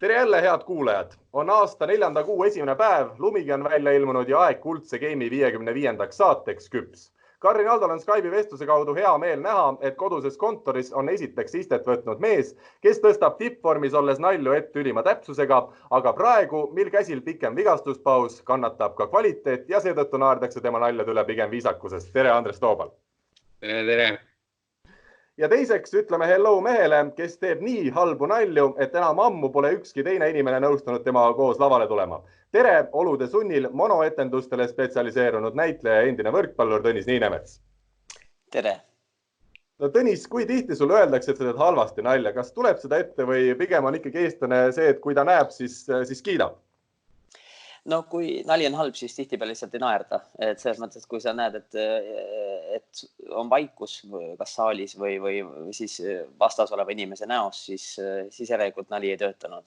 Tere jälle, head kuulajad! On aasta 4. kuu esimene päev, lumigi on välja ilmunud ja aeg kuldse Game'i 55. saateks küps. Karin Aldol on Skype'i vestluse kaudu hea meel näha, et koduses kontoris on esiteks istet võtnud mees, kes tõstab tippvormis olles nalju ette ülima täpsusega, aga praegu, mil käsil pikem vigastuspaus, kannatab ka kvaliteet ja seetõttu naerdakse tema naljade üle pigem viisakusest. Tere, Andres Toobal! Tere! Ja teiseks ütleme hello mehele, kes teeb nii halbu nalju, et enam ammu pole ükski teine inimene nõustunud temaga koos lavale tulema. Tere, olude sunnil monoetendustele spetsialiseerunud näitleja ja endine võrkpallur Tõnis Niinemets. Tere! No Tõnis, kui tihti sulle öeldakse, et sa teed halvasti nalja? Kas tuleb seda ette või pigem on ikkagi eestlane see, et kui ta näeb, siis kiidab? No kui nali on halb, siis tihtipeale lihtsalt ei naerda. Et selles mõttes, et kui sa näed, et on vaikus kas saalis või siis vastas oleva inimese näos, siis järelikult nali ei töötanud.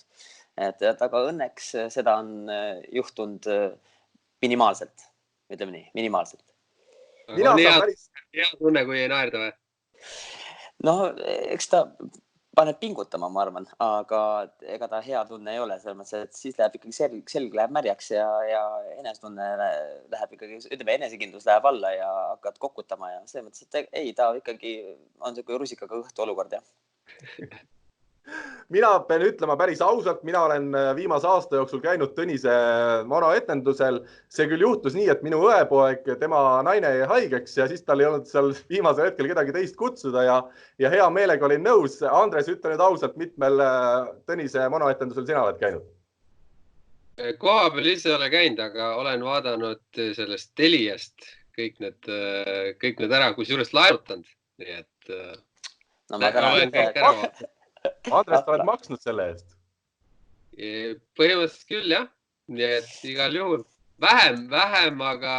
Aga õnneks seda on juhtunud minimaalselt, ütleme nii, minimaalselt. On hea tunne, kui ei naerda või? No, eks ta paneb pingutama, ma arvan, aga ega ta hea tunne ei ole, selles mõttes, et siis läheb ikkagi selg läheb märjaks ja enesetunne läheb ikkagi, ütleme, enesekindlus läheb alla ja hakkad kokutama ja selles mõttes, et ei, ta ikkagi on selline rusikaga õhtu olukord, jah. Mina pean ütlema päris ausalt, mina olen viimase aasta jooksul käinud Tõnise monoetendusel. See küll juhtus nii, et minu õepoeg, tema naine jäi haigeks ja siis tal ei olnud seal viimasel hetkel kedagi teist kutsuda ja hea meelega olin nõus. Andres, ütle nüüd ausalt, mitmel Tõnise monoetendusel sina oled käinud? Koha peal ise ole käinud, aga olen vaadanud sellest Teliast kõik need ära, kus juures laerutanud. Nii et no, ma tänan. Andres, sa oled maksnud selle eest? Põhimõtteliselt küll, jah. Nii et igal juhul. Vähem, aga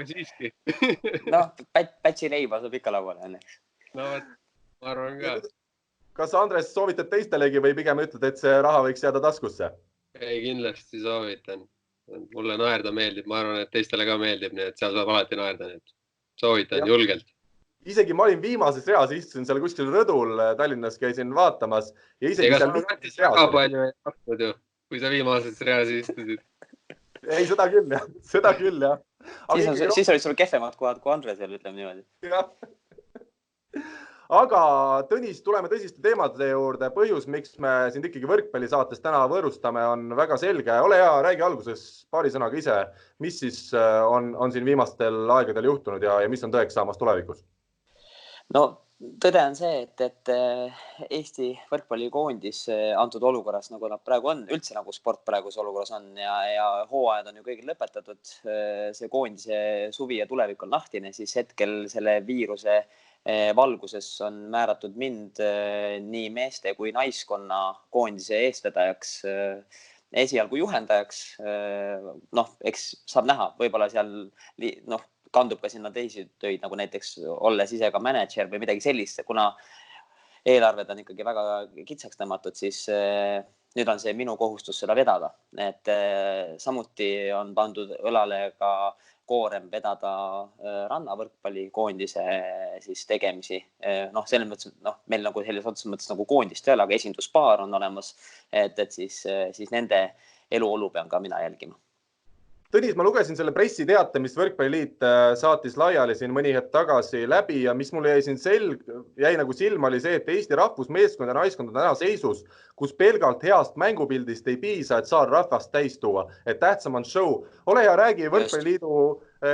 siiski. No, pätsi leiba saab ikka lauale õnneks. No, ma arvan ka. Kas Andres soovitad teistelegi või pigem ütled, et see raha võiks jääda taskusse? Ei, kindlasti soovitan. Mulle naerda meeldib. Ma arvan, et teistele ka meeldib, nii et seal saab alati naerda. Soovitan julgelt. Isegi ma olin viimases reas, istusin seal kuskil rõdul, Tallinnas käisin vaatamas. Ja isegi seal viimases reas. Väga palju ei tahtnud ju, kui sa viimases reas istusid. Ei, seda küll, jah. Siis olid sul kehvemad kohad kui Andresel, ütleme niimoodi. Jah. Aga Tõnis, tuleme tõsiste teemade juurde. Põhjus, miks me sind ikkagi võrkpallisaates täna võõrustame, on väga selge. Ole hea, räägi alguses paari sõnaga ise, mis siis on siin viimastel aegadel juhtunud ja mis on tõeks saamas tulevikus? No, tõde on see, et Eesti võrkpallikoondis antud olukorras, nagu nad praegu on, üldse nagu sport praegus olukorras on ja hooajad on ju kõigil lõpetatud, see koondise suvi ja tulevik on lahtine, siis hetkel selle viiruse valguses on määratud mind nii meeste kui naiskonna koondise eestvedajaks, esialgu juhendajaks. Noh, eks saab näha, võib-olla seal kandub ka sinna teisi töid, nagu näiteks olles ise ka manager või midagi sellist, kuna eelarved on ikkagi väga kitsaks tõmmatud, siis nüüd on see minu kohustus seda vedada. Et samuti on pandud õlale ka koorem vedada rannavõrkpallikoondise siis tegemisi. Selles mõttes, meil nagu selles otseses mõttes nagu koondist ei ole, aga esinduspaar on olemas, et siis nende eluolu pean ka mina jälgima. Tõnis, ma lugesin selle pressiteate, mis Võrkpalliliit saatis laiali siin mõni hetk tagasi läbi ja mis mulle jäi nagu silma oli see, et Eesti rahvusmeeskond ja naiskond on täna seisus, kus pelgalt heast mängupildist ei piisa, et saar rahvast täis tuua, et tähtsam on show. Ole hea, räägi, Võrkpalliliidu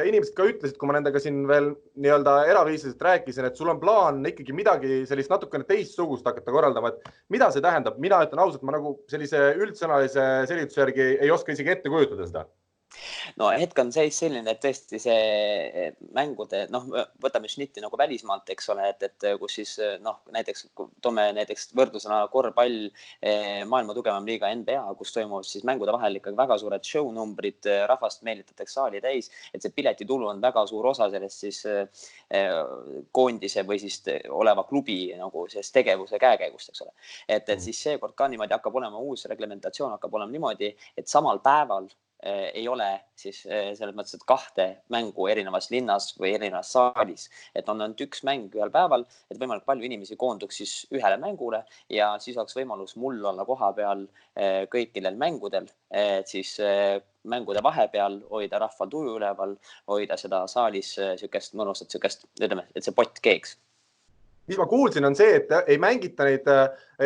inimesed ka ütlesid, kui ma nendega siin veel nii-öelda eraviisiliselt rääkisin, et sul on plaan ikkagi midagi sellist natukene teistsugust hakata korraldama, et mida see tähendab? Mina ütlen ausalt, ma nagu sellise üldsõnalise selgituse järgi ei oska isegi ette kujutada seda. No hetk on selline, et tõesti see mängude, võtame šnitti nagu välismaalt, eks ole, et kus siis näiteks toome näiteks võrdlusena korvpall maailma tugevam liiga NBA, kus toimuvad siis mängude vahel ikkagi väga suured show-numbrid, rahvast meelitatakse saali täis, et see piletitulu on väga suur osa sellest siis koondise või siis oleva klubi nagu sellest tegevuse käekäigust, eks ole. Et siis seekord ka niimoodi hakkab olema uus reglementatsioon, hakkab olema niimoodi, et samal päeval ei ole siis selles mõttes, et 2 mängu erinevas linnas või erinevas saalis, et on ainult 1 mäng ühel päeval, et võimalik palju inimesi koonduks siis ühele mängule ja siis oleks võimalus mul olla koha peal kõikidel mängudel, et siis mängude vahepeal hoida rahval tuju üleval, hoida seda saalis sükest mõnusat sükest, ütleme, et see pott keeks. Mis ma kuulsin on see, et ei mängita neid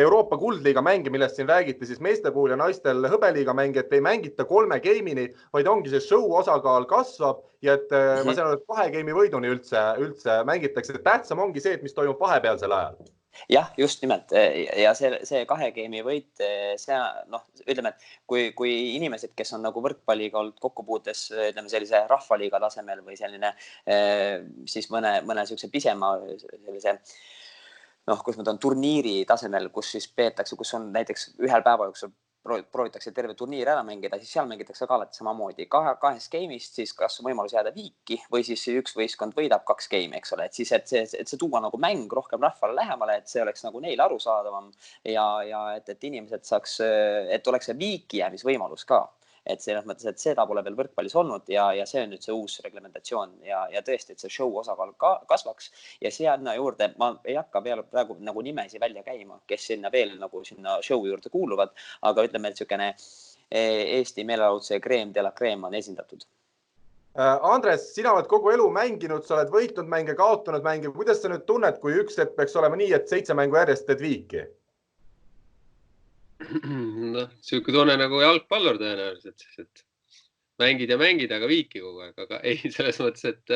Euroopa kuldliiga mänge, millest siin räägiti, siis meeste puhul ja naistel hõbeliiga mänge, et ei mängita 3 game'ini, vaid ongi see show osakaal kasvab ja et ma saan aru, et 2 game'i võiduni üldse mängitakse. Tähtsam ongi see, et mis toimub vahepealsel ajal. Jah, just nimelt ja see 2 game'i võit, see ütleme, et kui inimesed, kes on nagu võrkpalliga olnud kokkupuutes, ütleme sellise rahvaliiga tasemel või selline siis mõne sellise pisema sellise kus nad on turniiri tasemel, kus siis peetakse, kus on näiteks ühel päeval, kus proovitakse terve turniir ära mängida, siis seal mängitakse ka alati samamoodi 2 game'ist, siis kas on võimalus jääda viiki või siis üks võistkond võidab 2 game'i, eks ole, et siis, et see tuua nagu mäng rohkem rahvale lähemale, et see oleks nagu neile arusaadavam ja et inimesed saaks, et oleks see viiki jäämisvõimalus ka. Et selles mõttes, et seda pole veel võrkpallis olnud ja see on nüüd see uus reglementatsioon ja tõesti, et see show osakaal kasvaks ja sinna juurde, ma ei hakka praegu nagu nimesi välja käima, kes sinna veel nagu sinna show juurde kuuluvad, aga ütleme, et selline Eesti meelelahutuse Crème de la Crème on esindatud. Andres, sina oled kogu elu mänginud, sa oled võitnud mänge, kaotanud mänge. Kuidas sa nüüd tunned, kui üks hetk peaks olema nii, et 7 mängu järjest teed viiki? Siuke tunne nagu jalgpallur tõenäoliselt, et mängid ja mängid, aga viiki kogu aeg, aga ei selles mõttes, et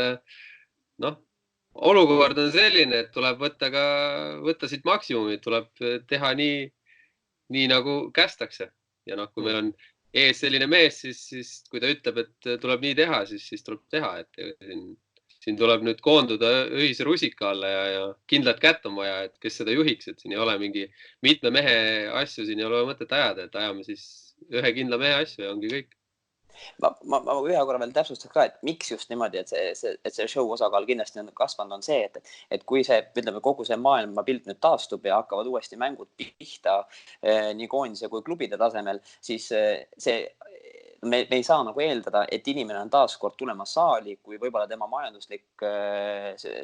olukord on selline, et tuleb võtta siit maksimumit, tuleb teha nii nagu kästakse ja kui meil on ees selline mees, siis kui ta ütleb, et tuleb nii teha, siis tuleb teha, et siin tuleb nüüd koonduda ühise rusika alla ja kindlat kätt on vaja, et kes seda juhiks, et siin ei ole mingi mitme mehe asju, siin ei ole mõtet ajada, et ajame siis ühe kindla mehe asju ja ongi kõik. Ma ühe korra veel täpsustaks ka, et miks just niimoodi, et see show osakaal kindlasti on kasvanud, on see, et kui see, ütleme, kogu see maailma pilt nüüd taastub ja hakkavad uuesti mängud pihta nii koondise kui klubide tasemel, siis me ei saa nagu eeldada, et inimene on taas kord tulemas saali, kui võib-olla tema majanduslik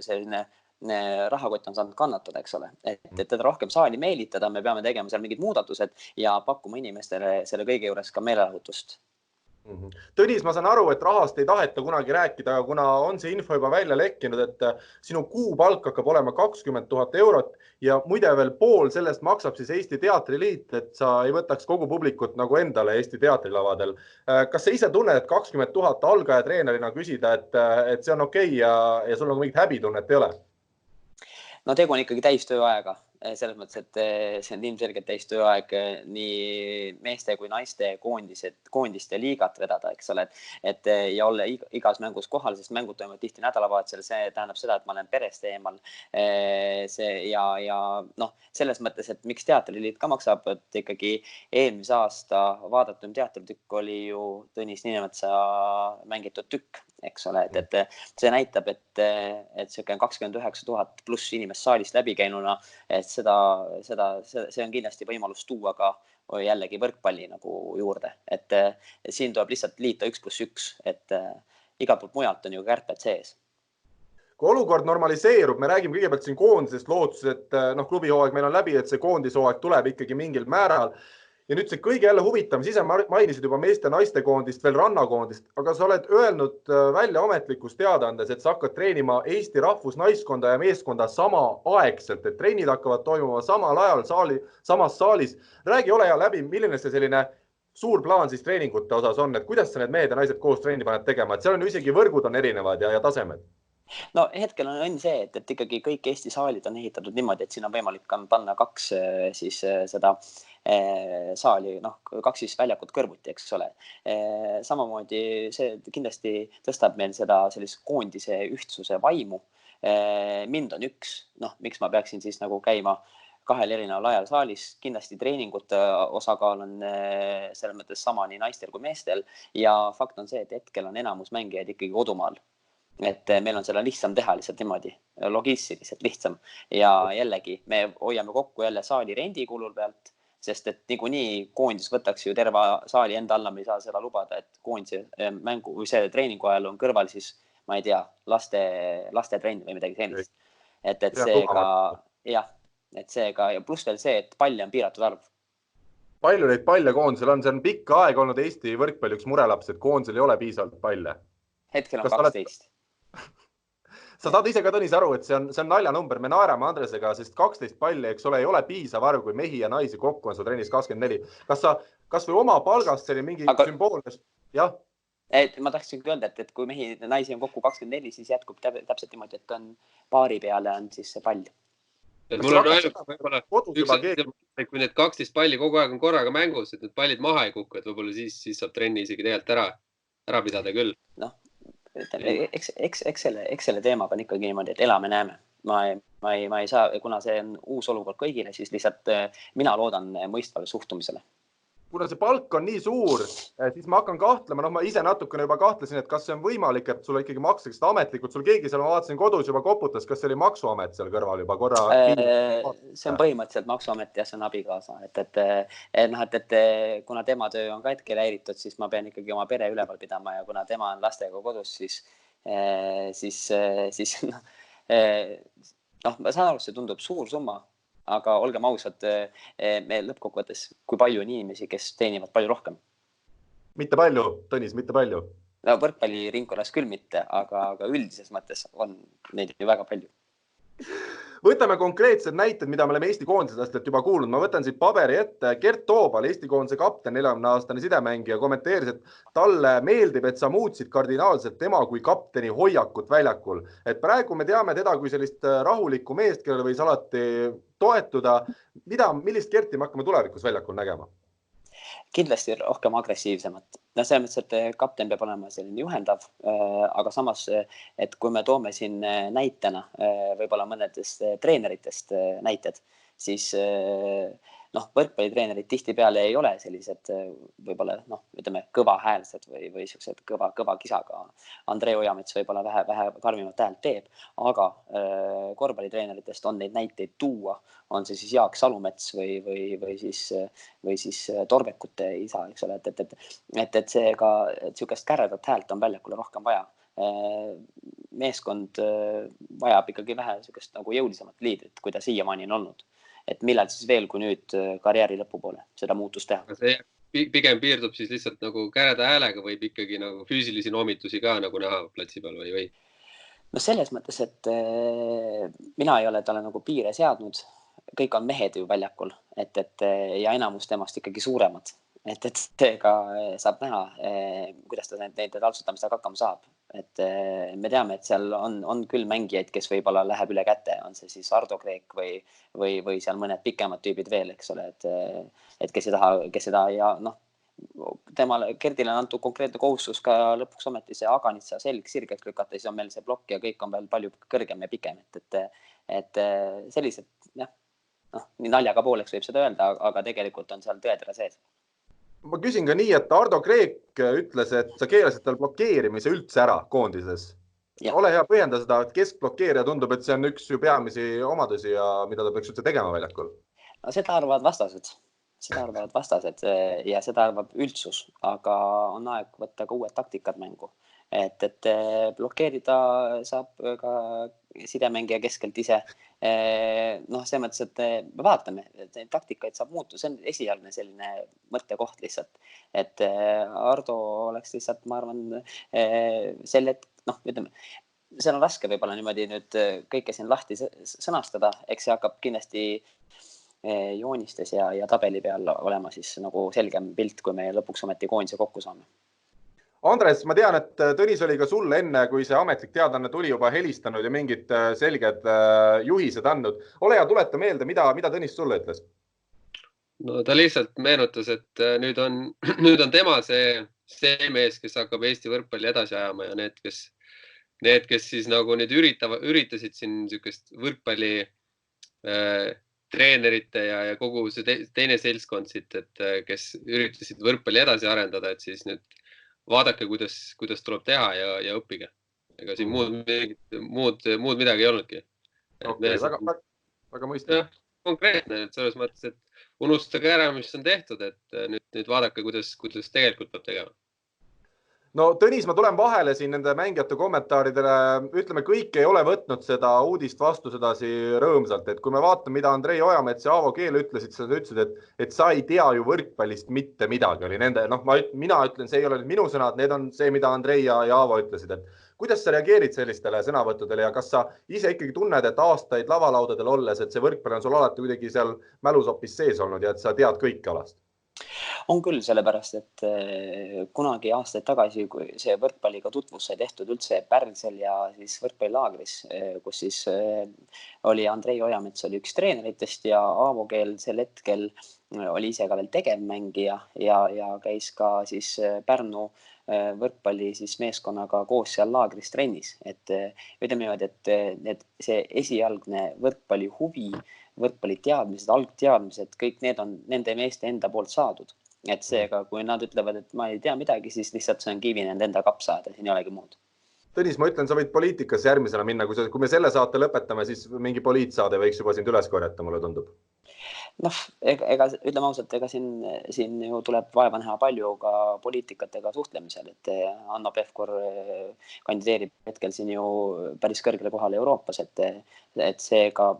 selline rahakott on saanud kannatada, eks ole. Et teda rohkem saali meelitada, me peame tegema seal mingid muudatused ja pakkuma inimestele selle kõige juures ka meelelahutust. Tõnis, ma saan aru, et rahast ei taheta kunagi rääkida, aga kuna on see info juba välja lekkinud, et sinu kuupalk hakkab olema 20 000 eurot ja muide veel pool sellest maksab siis Eesti Teatriliit, et sa ei võtaks kogu publikut nagu endale Eesti teatrilavadel. Kas sa ise tunned, et 20 000 algaja treenerina küsida, et see on okei ja sul nagu mingit häbitunnet ei ole? No tegu on ikkagi täistööaega, selles mõttes, et see on ilmselgelt täistööaeg nii meeste kui naiste koondiste liigat vedada, eks ole, et ja olla igas mängus kohal, sest mängud toimuvad tihti nädalavahetusel, see tähendab seda, et ma olen perest eemal. Ja selles mõttes, et miks Teatriliit ka maksab, et ikkagi eelmise aasta vaadatum teatritükk oli ju Tõnis Niinemetsa mängitud tükk, eks ole, et see näitab, et see 29 000 pluss inimest saalist läbi käinuna, et see on kindlasti võimalus tuua ka jällegi võrkpalli nagu juurde, et siin tuleb lihtsalt liita 1+1, et igalt poolt mujalt on ju kärped sees. Kui olukord normaliseerub, me räägime kõigepealt siin koondisest lootuses, et klubihooaeg meil on läbi, et see koondishooaeg tuleb ikkagi mingil määral. Ja nüüd see kõige jälle huvitav, ise mainisid juba meeste naiste koondist, veel rannakoondist, aga sa oled öelnud välja ametlikus teadaandes, et sa hakkad treenima Eesti rahvusnaiskonda ja meeskonda sama aegselt, et treenid hakkavad toimuma samal ajal samas saalis. Räägi ole hea läbi, milline see selline suur plaan siis treeningute osas on, et kuidas sa need mehed ja naised koos treeni paned tegema, et seal on isegi võrgud on erinevad ja tasemed. No hetkel on see, et ikkagi kõik Eesti saalid on ehitatud niimoodi, et siin on võimalik panna 2 siis seda saali, 2 siis väljakut kõrvuti, eks ole. Samamoodi see kindlasti tõstab meil seda sellist koondise ühtsuse vaimu. Mind on üks, miks ma peaksin siis nagu käima 2 erineval ajal saalis, kindlasti treeningute osakaal on selles mõttes sama nii naistel kui meestel ja fakt on see, et hetkel on enamus mängijaid ikkagi kodumaal. Et meil on seda lihtsam teha lihtsalt niimoodi, logistiliselt lihtsam ja jällegi me hoiame kokku jälle saali rendikulul pealt, sest et niikuinii koondis võtaks ju terve saali enda alla, me ei saa seda lubada, et koondise mängu või see treeningu ajal on kõrval siis, ma ei tea, laste trenn või midagi sellist. Et seega, jah, et seega ja pluss veel see, et palle on piiratud arv. Palju neid palle koondisel on? See on pikka aega olnud Eesti võrkpalli üks murelaps, et koondisel ei ole piisavalt palle. Hetkel on 12. Sa saad ise ka, Tõnis, aru, et see on naljanumber. Me naerame Andresega, sest 12 palli, eks ole, ei ole piisav arv, kui mehi ja naisi kokku on seal trennis 24. Kas või oma palgast see oli mingi sümboolne? Jah. Ma tahtsin öelda, et kui mehi ja naisi on kokku 24, siis jätkub täpselt niimoodi, et on paari peale on siis see pall. Mul on ainult võib-olla kui need 12 palli kogu aeg on korraga mängus, et need pallid maha ei kuku, et võib-olla siis saab trenni isegi tegelikult ära pidada küll. Noh, eks selle teemaga on ikkagi niimoodi, et elame näeme. Ma ei saa, kuna see on uus olukord kõigile, siis lihtsalt mina loodan mõistvale suhtumisele. Kuna see palk on nii suur, siis ma hakkan kahtlema, ma ise natukene juba kahtlesin, et kas see on võimalik, et sulle ikkagi maksaks seda ametlikult. Sul keegi seal, ma vaatasin kodus juba koputas, kas see oli maksuamet seal kõrval juba korra? See on põhimõtteliselt maksuamet ja see on abikaasa. Et kuna tema töö on ka hetkel häiritud, siis ma pean ikkagi oma pere üleval pidama ja kuna tema on lastega kodus, siis ma saan aru, see tundub suur summa. Aga olgem ausad, me lõppkokkuvõttes, kui palju on inimesi, kes teenivad palju rohkem? Mitte palju, Tõnis, mitte palju. No, võrkpalli ringkonnas küll mitte, aga üldises mõttes on neid ju väga palju. Võtame konkreetsed näited, mida me oleme Eesti koondisest juba kuulnud. Ma võtan siit paberi ette. Gert Toobal, Eesti koondise kapten, 40-aastane sidemängija, kommenteeris, et talle meeldib, et sa muutsid kardinaalselt tema kui kapteni hoiakut väljakul. Et praegu me teame teda kui sellist rahulikku meest, kellele võis alati toetuda. Millist Gerti me hakkame tulevikus väljakul nägema? Kindlasti rohkem agressiivsemat. Selles mõttes, et kapten peab olema selline juhendav, aga samas, et kui me toome siin näitena võib-olla mõnedest treeneritest näited, siis võrkpallitreenerid tihtipeale ei ole sellised võib-olla kõvahäälsed või sellised kõva kisaga. Andrei Ojamets võib-olla vähe karmimat häält teeb, aga korvpallitreeneritest on neid näiteid tuua, on see siis Jaak Salumets või siis Torvekute isa, eks ole, et seega sellist käredat häält on väljakule rohkem vaja. Meeskond vajab ikkagi vähe sellist nagu jõulisemat liidrit, kui ta siiamaani on olnud. Et millal siis veel, kui nüüd karjääri lõpupoole seda muutust teha? See pigem piirdub siis lihtsalt nagu käreda häälega võib ikkagi nagu füüsilisi noomitusi ka nagu näha platsi peal või? No selles mõttes, et mina ei ole talle nagu piire seadnud. Kõik on mehed ju väljakul, ja enamus temast ikkagi suuremad. Et seega saab näha, kuidas ta neid taltsutamistega hakkama saab. Et me teame, et seal on küll mängijaid, kes võib-olla läheb üle käte, on see siis Ardo Kreek või seal mõned pikemad tüübid veel, eks ole, et kes seda ja Gerdile on antud konkreetne kohustus ka lõpuks ometi see Aganitsa selg sirgeks lükata, siis on meil see blokk ja kõik on veel palju kõrgem ja pikem, et sellised, nii naljaga pooleks võib seda öelda, aga tegelikult on seal tõetera sees. Ma küsin ka nii, et Ardo Kreek ütles, et sa keelasid tal blokeerimise üldse ära koondises. Ole hea, põhjenda seda, et keskblokeerija tundub, et see on üks ju peamisi omadusi ja mida ta peaks üldse tegema väljakul. No, seda arvavad vastased ja seda arvab üldsus, aga on aeg võtta ka uued taktikad mängu. Et blokeerida saab ka sidemängija keskelt ise. See mõttes, et me vaatame, et taktikaid saab muuta. See on esialgne selline mõttekoht lihtsalt. Et Ardo oleks lihtsalt, ma arvan, see on raske võib-olla niimoodi nüüd kõike siin lahti sõnastada. Eks see hakkab kindlasti joonistes ja tabeli peal olema siis nagu selgem pilt, kui me lõpuks ometi koondise kokku saame. Andres, ma tean, et Tõnis oli ka sulle enne, kui see ametlik teadanne tuli juba helistanud ja mingid selged juhised andnud. Ole hea, tuleta meelde, mida Tõnis sulle ütles? No ta lihtsalt meenutas, et nüüd on tema see mees, kes hakkab Eesti võrkpalli edasi ajama ja need, kes siis nagu nüüd üritasid siin niisugust võrkpalli treenerite ja kogu see teine seltskond siit, et kes üritasid võrkpalli edasi arendada, et siis nüüd vaadake, kuidas tuleb teha ja õppige. Ega siin muud midagi ei olnudki. Väga mõistlik. Konkreetne, selles mõttes, et unustage ära, mis on tehtud, et nüüd vaadake, kuidas tegelikult peab tegema. No Tõnis, ma tulen vahele siin nende mängijate kommentaaridele. Ütleme, kõik ei ole võtnud seda uudist vastu sedasi rõõmsalt, et kui me vaatame, mida Andrei Ojamets ja Aavo Keel ütlesid, sa ütlesid, et sa ei tea ju võrkpallist mitte midagi. Oli nende, mina ütlen, see ei ole minu sõnad, need on see, mida Andrei ja Aavo ütlesid. Et kuidas sa reageerid sellistele sõnavõttudele ja kas sa ise ikkagi tunned, et aastaid lavalaudadel olles, et see võrkpall on sul alati kuidagi seal mälusopis sees olnud ja et sa tead kõike alast? On küll, sellepärast, et kunagi aastaid tagasi, kui see võrkpalliga tutvus sai tehtud üldse Pärnsel ja siis võrkpallilaagris, kus siis oli Andrei Ojamets oli üks treeneritest ja Aavo Keel sel hetkel oli ise ka veel tegevmängija ja käis ka siis Pärnu võrkpalli siis meeskonnaga koos seal laagris trennis. Et ütleme niimoodi, et see esialgne võrkpalli huvi, võrkpalli teadmised, algteadmised, kõik need on nende meeste enda poolt saadud. Et seega, kui nad ütlevad, et ma ei tea midagi, siis lihtsalt see on kivi nende enda kapsaada, siin ei olegi muud. Tõnis, ma ütlen, sa võid poliitikasse järgmisena minna, kui me selle saate lõpetame, siis mingi poliitsaade võiks juba sind üles korjata, mulle tundub. Noh, ega ütleme ausalt, ega siin ju tuleb vaeva näha palju ka poliitikatega suhtlemisel, et Hanno Pevkur kandideerib hetkel siin ju päris kõrgele kohale Euroopas, et seega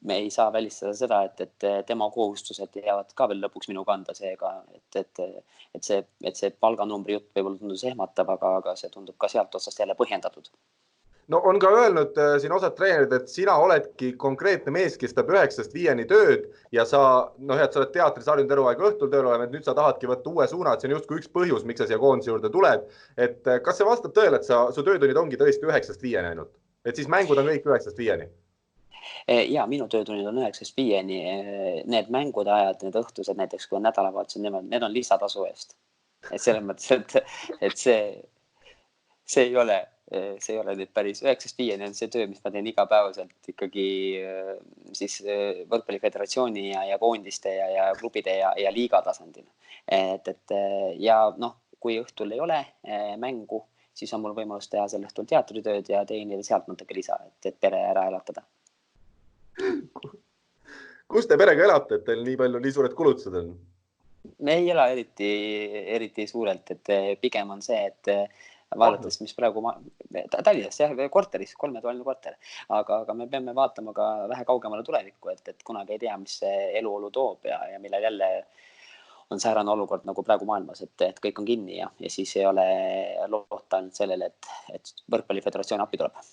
me ei saa välistada seda, et tema kohustused jäävad ka veel lõpuks minu kanda seega, et see palganumbri jutt võib-olla tundus ehmatav, aga see tundub ka sealt otsast jälle põhjendatud. No on ka öelnud siin osad treenerid, et sina oledki konkreetne mees, kes teeb 9-5 tööd ja sa oled teatris harjunud eluaeg õhtul tööl olema, et nüüd sa tahadki võtta uue suuna, et see on justkui üks põhjus, miks sa siia koondise juurde tuled. Et kas see vastab tõele, et su töötunnid ongi tõesti 9-5 ainult? Et siis mängud on kõik 9-5? Ja minu töötunnid on 9-5. Need mängude ajad, need õhtused näiteks, kui on nädalavahetused, need on lisatasu eest. Et selles mõttes, et see ei ole nüüd päris 9-5 on see töö, mis ma teen igapäevaselt ikkagi siis võrkpalliföderatsiooni ja koondiste ja klubide ja liiga tasandil. Ja kui õhtul ei ole mängu, siis on mul võimalus teha sel õhtul teatritööd ja teenida sealt natuke lisa, et pere ära elatada. Kus te perega elate, et teil nii suured kulutused on? Me ei ela eriti suurelt, et pigem on see, et vaadates, mis praegu Tallinnas, korteris, 3-toaline korter, aga me peame vaatama ka vähe kaugemale tulevikku, et kunagi ei tea, mis see eluolu toob ja millal jälle on säärane olukord nagu praegu maailmas, et kõik on kinni ja siis ei ole loota ainult sellele, et võrkpalliföderatsioon appi tuleb.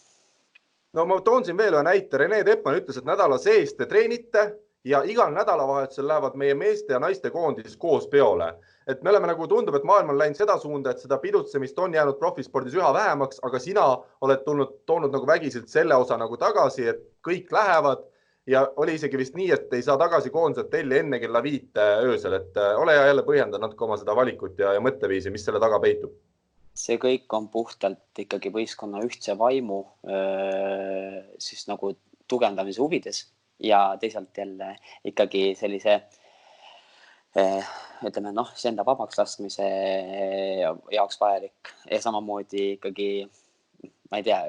No ma toon siin veel ühe näite. Rene Teppmann ütles, et nädala sees te treenite ja igal nädalavahetusel lähevad meie meeste ja naiste koondis koos peole. Et me oleme tundub, et maailm on läinud seda suunda, et seda pidutsemist on jäänud profispordis üha vähemaks, aga sina oled toonud vägiselt selle osa tagasi, et kõik lähevad ja oli isegi vist nii, et ei saa tagasi koondised telli enne kella 5 öösel, et ole hea jälle põhjenda natuke oma seda valikut ja mõtteviisi, mis selle taga peitub. See kõik on puhtalt ikkagi võistkonna ühtse vaimu siis nagu tugevdamise huvides ja teisalt jälle ikkagi sellise ütleme, see enda vabaks laskmise jaoks vajalik ja samamoodi ikkagi, ma ei tea,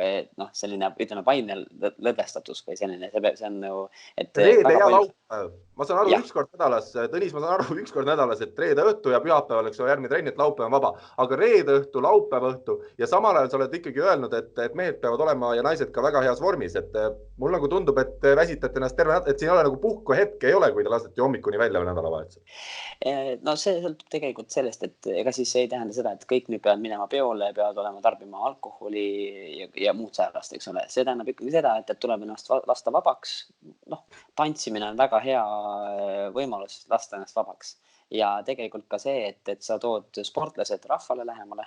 selline, ütleme, vaimne lõdvestatus või selline, see on ju, et reede ja laupäev. Ma saan aru ükskord nädalas, Tõnis, ma saan aru ükskord nädalas, et reede õhtu ja pühapäeval, eks ole, järgmine trenn, et laupäev on vaba. Aga reede õhtu, laupäev õhtu ja samal ajal sa oled ikkagi öelnud, et mehed peavad olema ja naised ka väga heas vormis. Et mul tundub, et väsitate ennast terve nädal, et siin ei ole puhku hetke ei ole, kui te lasete hommikuni välja nädalavahetusel. No see sõltub tegelikult sellest, et ega siis ei tähenda seda, et kõik nüüd peavad minema peole, peavad olema tarbima alkoholi ja muud säärast, eks ole. See tähendab ikkagi seda, et tuleb ennast lasta vabaks. Tantsimine on väga hea võimalus lasta ennast vabaks ja tegelikult ka see, et sa tood sportlased rahvale lähemale,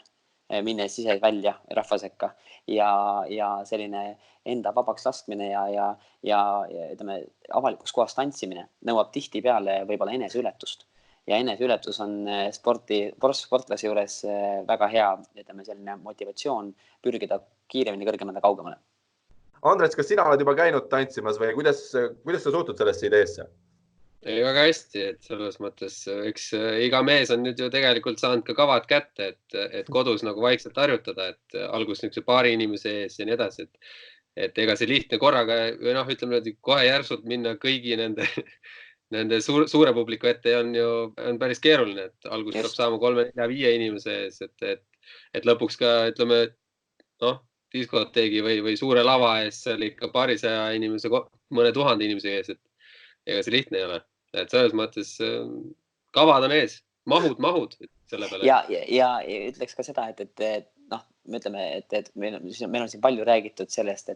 minnes ise välja rahva sekka ja selline enda vabaks laskmine ja ütleme, avalikus kohas tantsimine nõuab tihti peale võib-olla eneseületust ja eneseületus on sportlase juures väga hea, ütleme, selline motivatsioon pürgida kiiremini, kõrgemale, kaugemale. Andres, kas sina oled juba käinud tantsimas või kuidas sa suhtud sellesse ideesse? Ei, väga hästi, et selles mõttes üks iga mees on nüüd ju tegelikult saanud ka kavad kätte, et kodus vaikselt harjutada, et algus niisuguse paari inimese ees ja nii edasi, et ega see lihtne korraga, või ütleme, kohe järsult minna kõigi nende nende suure publiku ette on päris keeruline, et alguses peab saama 3, 4, 5 inimese ees, et lõpuks ka, ütleme, diskoteegi või suure lava ees seal ikka paarisaja inimese, mõne 1000 inimese ees, et ega see lihtne ei ole. Et selles mõttes kavad on ees, mahud selle peale. Ja ütleks ka seda, et me ütleme, et meil on siin palju räägitud sellest,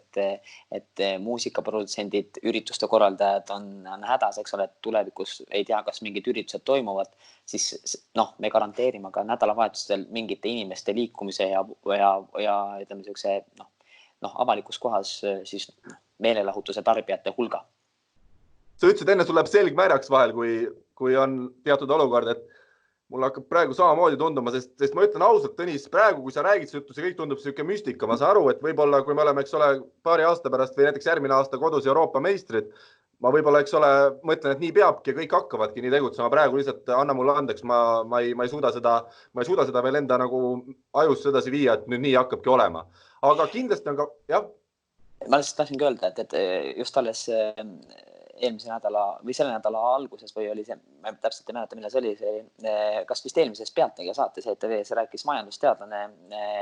et muusikaprodutsendid, ürituste korraldajad on hädas, eks ole, et tulevikus ei tea, kas mingid üritused toimuvad, siis me garanteerime ka nädalavahetustel mingite inimeste liikumise ja ütleme niisuguse avalikus kohas siis meelelahutuse tarbijate hulga. Sa ütlesid enne, sul läheb selg märjaks vahel, kui on teatud olukord, et mul hakkab praegu samamoodi tunduma, sest ma ütlen ausalt, Tõnis, praegu, kui sa räägid juttu, see kõik tundub selline müstika. Ma saan aru, et võib-olla, kui me oleme, eks ole, paari aasta pärast või näiteks järgmine aasta kodus Euroopa meistrid, ma võib-olla, eks ole, mõtlen, et nii peabki ja kõik hakkavadki nii tegutsema. Praegu lihtsalt anna mulle andeks, ma ei suuda seda veel enda nagu ajus edasi viia, et nüüd nii hakkabki olema. Aga kindlasti on ka, jah. Ma lihtsalt tahtsingi öelda, et just alles eelmise nädala või selle nädala alguses või oli see, ma täpselt ei mäleta, millal see oli, kas vist eelmises Pealtnägija saates ETV-s rääkis majandusteadlane,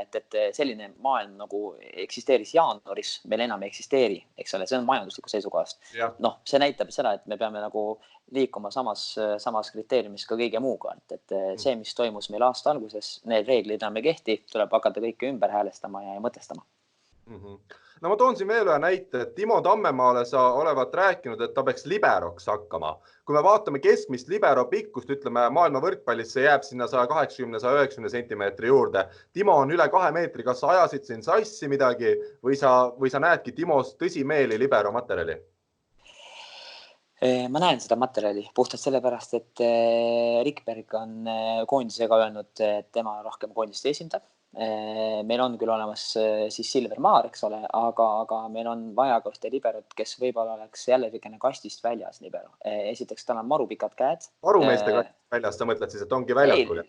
et selline maailm nagu eksisteeris jaanuaris, meil enam ei eksisteeri, eks ole, see on majandusliku seisukohast. See näitab seda, et me peame nagu liikuma samas kriteeriumis ka kõige muuga, et see, mis toimus meil aasta alguses, need reeglid enam ei kehti, tuleb hakata kõike ümber häälestama ja mõtestama. No ma toon siin veel ühe näite, et Timo Tammemaale sa olevat rääkinud, et ta peaks liberoks hakkama. Kui me vaatame keskmist libero pikkust, ütleme maailma võrkpallis, see jääb sinna 180-190 sentimeetri juurde. Timo on üle 2 meetri, kas sa ajasid siin sassi midagi või sa näedki Timos tõsimeeli libero materjali? Ma näen seda materjali puhtalt sellepärast, et Rikberg on koondisega öelnud, et tema rohkem koondist esindab. Meil on küll olemas siis Silver Maar, eks ole, aga meil on vaja ka ühte liberot, kes võib-olla oleks jälle kastist väljas libero. Esiteks tal on maru pikad käed. Marumeeste kastist väljas, sa mõtled siis, et ongi väljakul?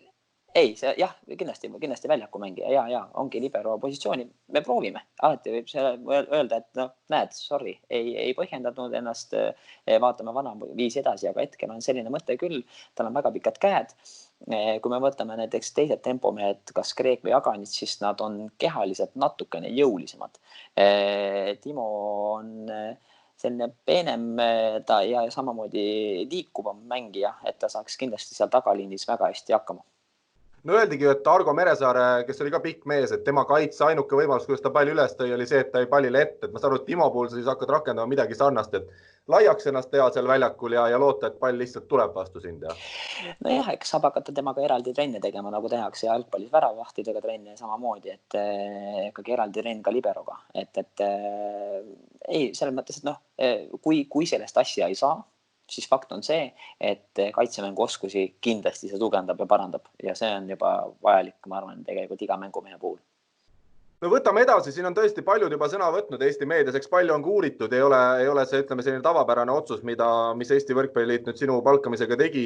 Ei, jah, kindlasti väljakumängija. Ja, ongi libero positsiooni. Me proovime. Alati võib öelda, et näed, sorry, ei põhjendatud ennast, vaatame vana viisi edasi, aga hetkel on selline mõte küll, tal on väga pikad käed. Kui me võtame näiteks teised tempomehed, kas Kreek või Aganit, siis nad on kehaliselt natukene jõulisemad. Timo on selline peenem ja samamoodi liikuvam mängija, et ta saaks kindlasti seal tagaliinis väga hästi hakkama. No öeldigi, et Argo Meresaare, kes oli ka pikk mees, et tema kaitse ainuke võimalus, kuidas ta palli üles tõi, oli see, et ta ei pallile ette. Et ma saan aru, et Timo puhul sa siis hakkad rakendama midagi sarnast, et laiaks ennast teha seal väljakul ja loota, et pall lihtsalt tuleb vastu sind. Nojah, eks saab hakata temaga eraldi trenne tegema, nagu tehakse jalgpallis väravahtidega trenne samamoodi, et ikkagi eraldi trenn ka liberoga. Ei, selles mõttes, et kui sellest asja ei saa, siis fakt on see, et kaitsemängu oskusi kindlasti see tugevdab ja parandab ja see on juba vajalik, ma arvan, tegelikult iga mängumehe puhul. No võtame edasi, siin on tõesti paljud juba sõna võtnud Eesti meedias, eks palju on kuuritud, ei ole see, ütleme, selline tavapärane otsus, mis Eesti Võrkpalliliit nüüd sinu palkamisega tegi.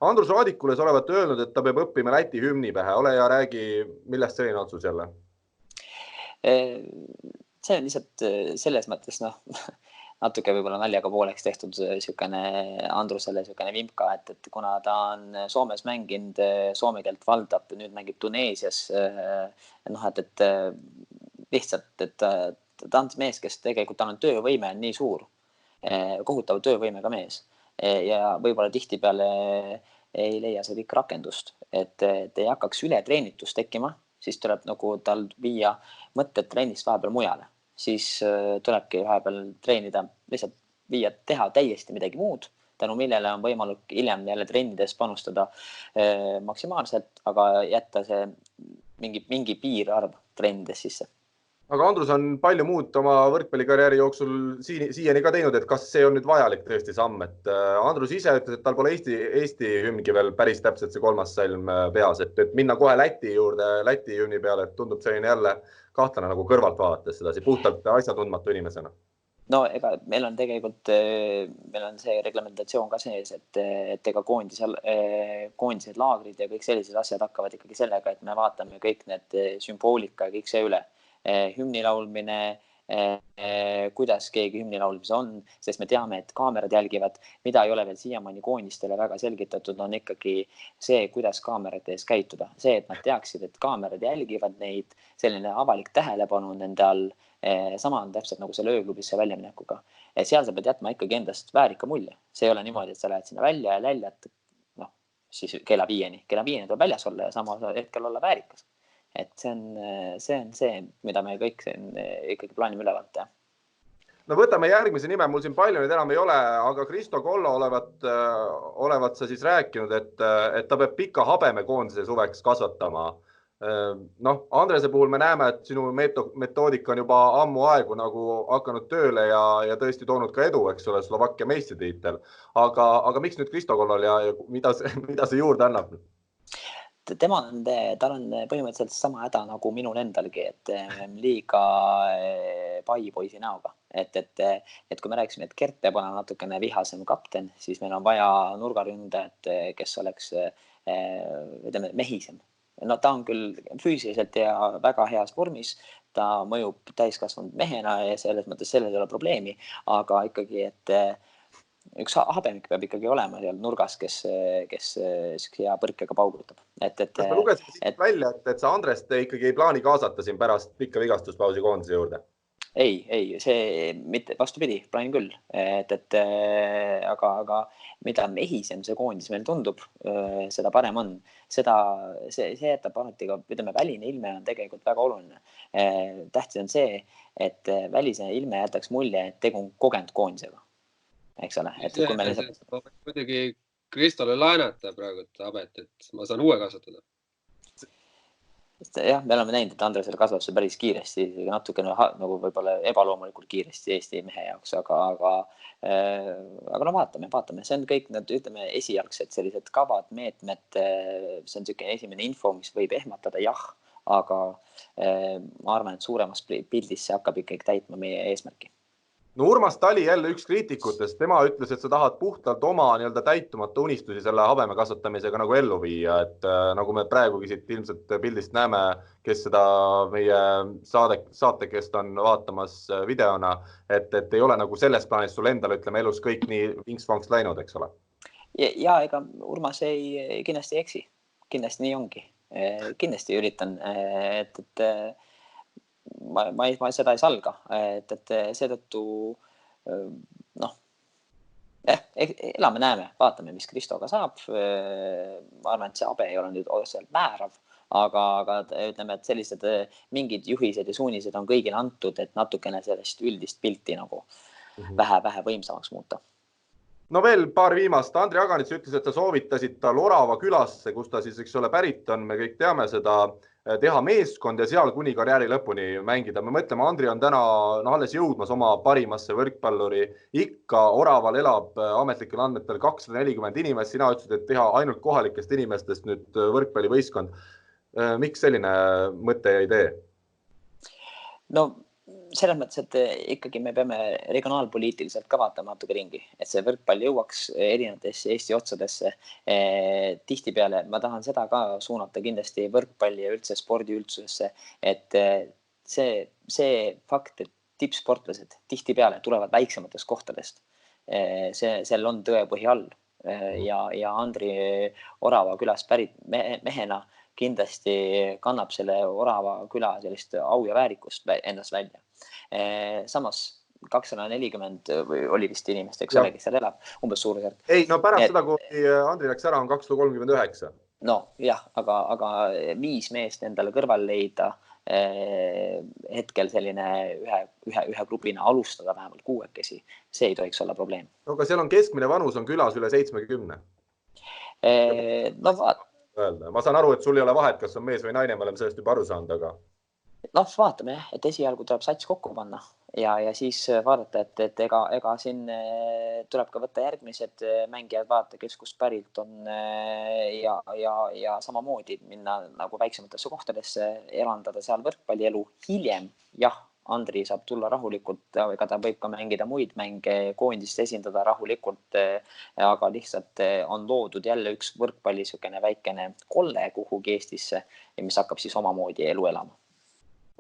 Andrus Raadikule sa olevat öelnud, et ta peab õppima Läti hümni pähe. Ole ja räägi, millest selline otsus jälle? See on lihtsalt selles mõttes, natuke võib-olla naljaga pooleks tehtud Andrusele vimka, et kuna ta on Soomes mänginud, soome keelt valdab, nüüd mängib Tuneesias, et lihtsalt, et ta on mees, kes tegelikult tal on töövõime nii suur, kohutav töövõimega mees ja võib-olla tihtipeale ei leia see kõik rakendust, et ei hakkaks ületreenitust tekkima, siis tuleb nagu tal viia mõtted trennist vahepeal mujale. Siis tulebki vahepeal treenida, lihtsalt teha täiesti midagi muud, tänu millele on võimalik hiljem jälle trennides panustada maksimaalselt, aga jätta see mingi piirarv trennides sisse. Aga Andrus on palju muud oma võrkpallikarjääri jooksul siiani ka teinud, et kas see on nüüd vajalik tõesti samm, et Andrus ise ütles, et tal pole Eesti hümngi veel päris täpselt see 3. salm peas, et minna kohe Läti juurde, Läti hümni peale, et tundub selline jälle kahtlane nagu kõrvalt vaadates sedasi, puhtalt asjatundmatu inimesena. No ega meil on tegelikult, meil on see reglementatsioon ka sees, et ega koondised laagrid ja kõik sellised asjad hakkavad ikkagi sellega, et me vaatame kõik need sümboolika ja kõik see üle. Hümni laulmine, kuidas keegi hümni laulmis on, sest me teame, et kaamerad jälgivad, mida ei ole veel siiamaani koondistele väga selgitatud, on ikkagi see, kuidas kaamerate ees käituda. See, et nad teaksid, et kaamerad jälgivad neid, selline avalik tähelepanu nende all, sama on täpselt nagu selle ööklubisse väljaminekuga. Seal sa pead jätma ikkagi endast väärika mulje. See ei ole niimoodi, et sa lähed sinna välja ja läljad, siis kella 5-ni tuleb väljas olla ja sama hetkel olla väärikas. Et see on see, mida me kõik ikkagi plaanime ülevalt teha. No võtame järgmise nime, mul siin palju nüüd enam ei ole, aga Kristo Kollo olevat sa siis rääkinud, et ta peab pika habemekoondise suveks kasvatama. Andrese puhul me näeme, et sinu metoodika on juba ammu aegu nagu hakanud tööle ja tõesti toonud ka edu, eks ole, Slovakkia meistritiitel. Aga miks nüüd Kristo Kollol ja mida see juurde annab? Tal on põhimõtteliselt sama häda nagu minul endalgi, et liiga paipoisi näoga. Et kui me rääksime, et Gert peab olema natukene vihasem kapten, siis meil on vaja nurgaründajat, kes oleks mehisem. No ta on küll füüsiliselt ja väga heas vormis, ta mõjub täiskasvanud mehena ja selles mõttes selles ei ole probleemi, aga ikkagi, et üks habemik peab ikkagi olema seal nurgas, kes hea põrkega paugutab. Kas me lugesime siit välja, et sa Andrest ikkagi ei plaani kaasata siin pärast pikka vigastuspausi koondise juurde? Ei, see mitte vastupidi, plaanin küll. Aga mida mehisem see koondis meil tundub, seda parem on. See jätab alati ka, väline ilme on tegelikult väga oluline. Tähtis on see, et välise ilme jätaks mulje, et tegu on kogenud koondisega. Eks ole, muidugi Kristole laenata praegu habet, et ma saan uue kasvatada. Jah, me oleme näinud, et Andresel kasvab see päris kiiresti, natuke nagu võib-olla ebaloomulikult kiiresti Eesti mehe jaoks, aga no vaatame. See on kõik need, esialgsed sellised kavad, meetmed, see on selline esimene info, mis võib ehmatada, jah, aga ma arvan, et suuremas pildis see hakkab ikkagi täitma meie eesmärki. No Urmas Tali jälle üks kriitikutest, tema ütles, et sa tahad puhtalt oma täitumata unistusi selle habeme kasvatamisega nagu ellu viia, et nagu me praegugi siit ilmselt pildist näeme, kes seda meie saatekest on vaatamas videona, et ei ole nagu selles plaanis sul endal, elus kõik nii vinks-vanks läinud, eks ole? Ja ega Urmas kindlasti ei eksi, kindlasti nii ongi, kindlasti üritan, et ma seda ei salga, et seetõttu elame, näeme, vaatame, mis Kristoga saab. Ma arvan, et see habe ei ole nüüd otseselt määrav, aga ütleme, et sellised mingid juhised ja suunised on kõigile antud, et natukene sellest üldist pilti nagu vähe võimsamaks muuta. No veel paar viimast. Andri Aganits ütles, et sa soovitasid tal Orava külasse, kus ta siis, eks ole, pärit on, me kõik teame seda, teha meeskond ja seal kuni karjääri lõpuni mängida. Me mõtleme, Andri on täna alles jõudmas oma parimasse võrkpalluri. Ikka Oraval elab ametlikel andmetel 240 inimest. Sina ütlesid, et teha ainult kohalikest inimestest nüüd võrkpallivõistkond. Miks selline mõte ja idee? No selles mõttes, et ikkagi me peame regionaalpoliitiliselt ka vaatama natuke ringi, et see võrkpall jõuaks erinevatesse Eesti otsadesse. Tihtipeale ma tahan seda ka suunata kindlasti võrkpalli ja üldse spordiüldsusesse, et see fakt, et tippsportlased tihtipeale tulevad väiksematest kohtadest, seal on tõepõhi all ja Andri Orava külast pärit mehena kindlasti kannab selle Orava küla sellist au ja väärikust endast välja. Samas 240 oli vist inimest, eks ole, kes seal elab, umbes suurusjärk. Ei, no pärast seda, kui Andri läks ära, on 239. No jah, aga 5 meest endale kõrval leida, hetkel selline ühe grupina alustada vähemalt 6, see ei tohiks olla probleem. No, aga seal on keskmine vanus on külas üle 70. No vaat. Ma saan aru, et sul ei ole vahet, kas on mees või naine, me oleme sellest juba aru saanud, aga... Vaatame, et esialgu tuleb sats kokku panna ja siis vaadata, et ega siin tuleb ka võtta järgmised mängijad, vaadata, kes kust pärilt on ja samamoodi minna nagu väiksematesse kohtadesse, elandada seal võrkpallielu hiljem. Jah, Andri saab tulla rahulikult, ega ta võib ka mängida muid mänge, koondist esindada rahulikult, aga lihtsalt on loodud jälle üks võrkpalli väikene kolle kuhugi Eestisse, mis hakkab siis omamoodi elu elama.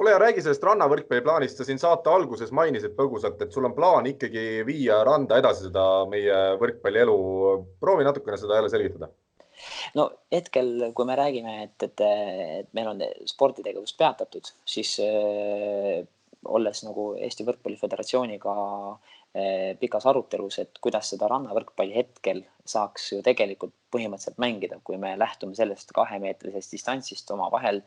ole ja räägi sellest rannavõrkpalli plaanist. Sa siin saate alguses mainisid põgusalt, et sul on plaan ikkagi viia randa edasi seda meie võrkpalli elu. Proovi natukene seda jälle selgitada. No hetkel, kui me räägime, et meil on sporditegevus peatatud, siis olles nagu Eesti Võrkpalli Föderatsiooniga pikas arutelus, et kuidas seda rannavõrkpalli hetkel saaks ju tegelikult põhimõtteliselt mängida, kui me lähtume sellest 2-meetrisest distantsist oma vahel,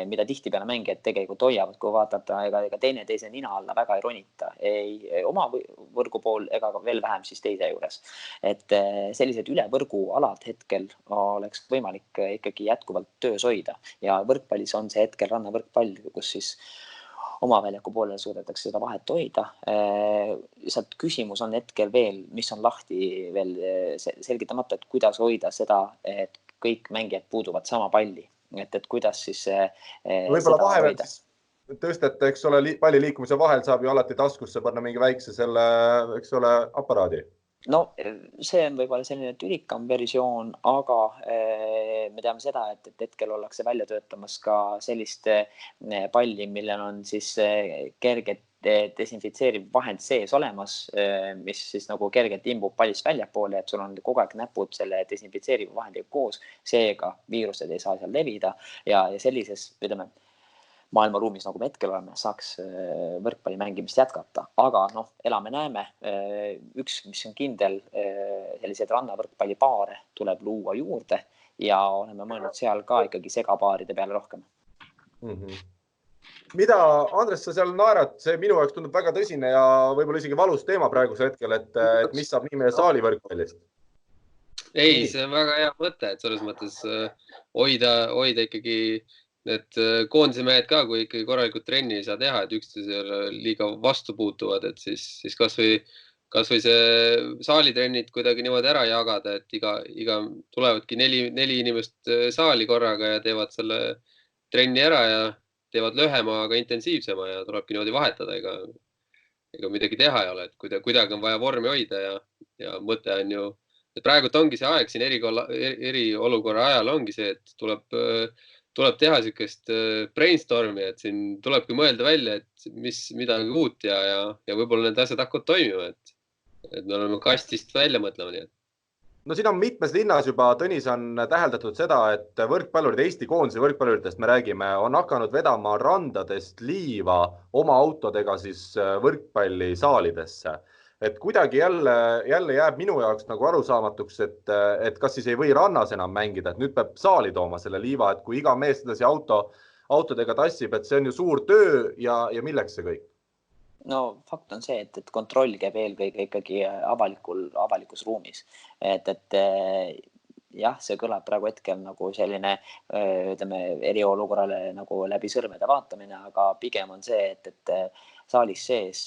mida tihtipeale mängijad tegelikult hoiavad, kui vaadata, ega teise nina alla väga ei ronita, ei oma võrgu pool ega veel vähem siis teise juures. Et sellised üle võrgu alad hetkel oleks võimalik ikkagi jätkuvalt töös hoida ja võrkpallis on see hetkel rannavõrkpall, kus siis oma väljaku poolel suudetakse seda vahet hoida. Lihtsalt küsimus on hetkel veel, mis on lahti veel selgitamata, et kuidas hoida seda, et kõik mängijad puuduvad sama palli. Et kuidas siis võib-olla vahepeal tõstete, eks ole, palli liikumise vahel saab ju alati taskusse panna mingi väikse selle, eks ole, aparaadi. No see on võib-olla selline tülikam versioon, aga me teame seda, et hetkel ollakse välja töötamas ka sellist palli, millel on siis kerget desinfitseeriv vahend sees olemas, mis siis nagu kergelt imbub pallist väljapoole, et sul on kogu aeg näpud selle desinfitseeriva vahendiga koos, seega viirused ei saa seal levida ja sellises, ütleme, maailmaruumis, nagu me hetkel oleme, saaks võrkpalli mängimist jätkata. Aga elame-näeme. Üks, mis on kindel, sellised rannavõrkpallipaare tuleb luua juurde ja oleme mõelnud seal ka ikkagi segapaaride peale rohkem. Mida, Andres, sa seal naerad? See minu jaoks tundub väga tõsine ja võib-olla isegi valus teema praeguse hetkel, et mis saab nii meie saali võrkpallist? Ei, see on väga hea mõte, et selles mõttes hoida ikkagi need koondise mehed ka, kui ikkagi korralikult trenni ei saa teha, et üksteisele liiga vastu puutuvad, et siis kas või see saalitrennid kuidagi niimoodi ära jagada, et iga tulevadki neli inimest saali korraga ja teevad selle trenni ära ja teevad lühema, aga intensiivsema ja tulebki niimoodi vahetada, ega midagi teha ei ole, et kuidagi on vaja vormi hoida ja mõte on ju, et praegult ongi see aeg siin eriolukorra ajal ongi see, et tuleb teha sellist brainstormi, et siin tulebki mõelda välja, et midagi uut ja võib-olla need asjad hakkavad toimima, et me oleme kastist välja mõtlema. Nii. No siin on mitmes linnas juba, Tõnis, on täheldatud seda, et võrkpallurid, Eesti koondise võrkpalluritest me räägime, on hakanud vedama randadest liiva oma autodega siis võrkpalli saalidesse. Et kuidagi jälle jääb minu jaoks nagu arusaamatuks, et kas siis ei või rannas enam mängida, et nüüd peab saali tooma selle liiva, et kui iga mees sedasi autodega tassib, et see on ju suur töö ja milleks see kõik? No fakt on see, et kontroll käib eelkõige ikkagi avalikus ruumis. Et jah, see kõlab praegu hetkel nagu selline eriolukorrale nagu läbi sõrmede vaatamine, aga pigem on see, et saalis sees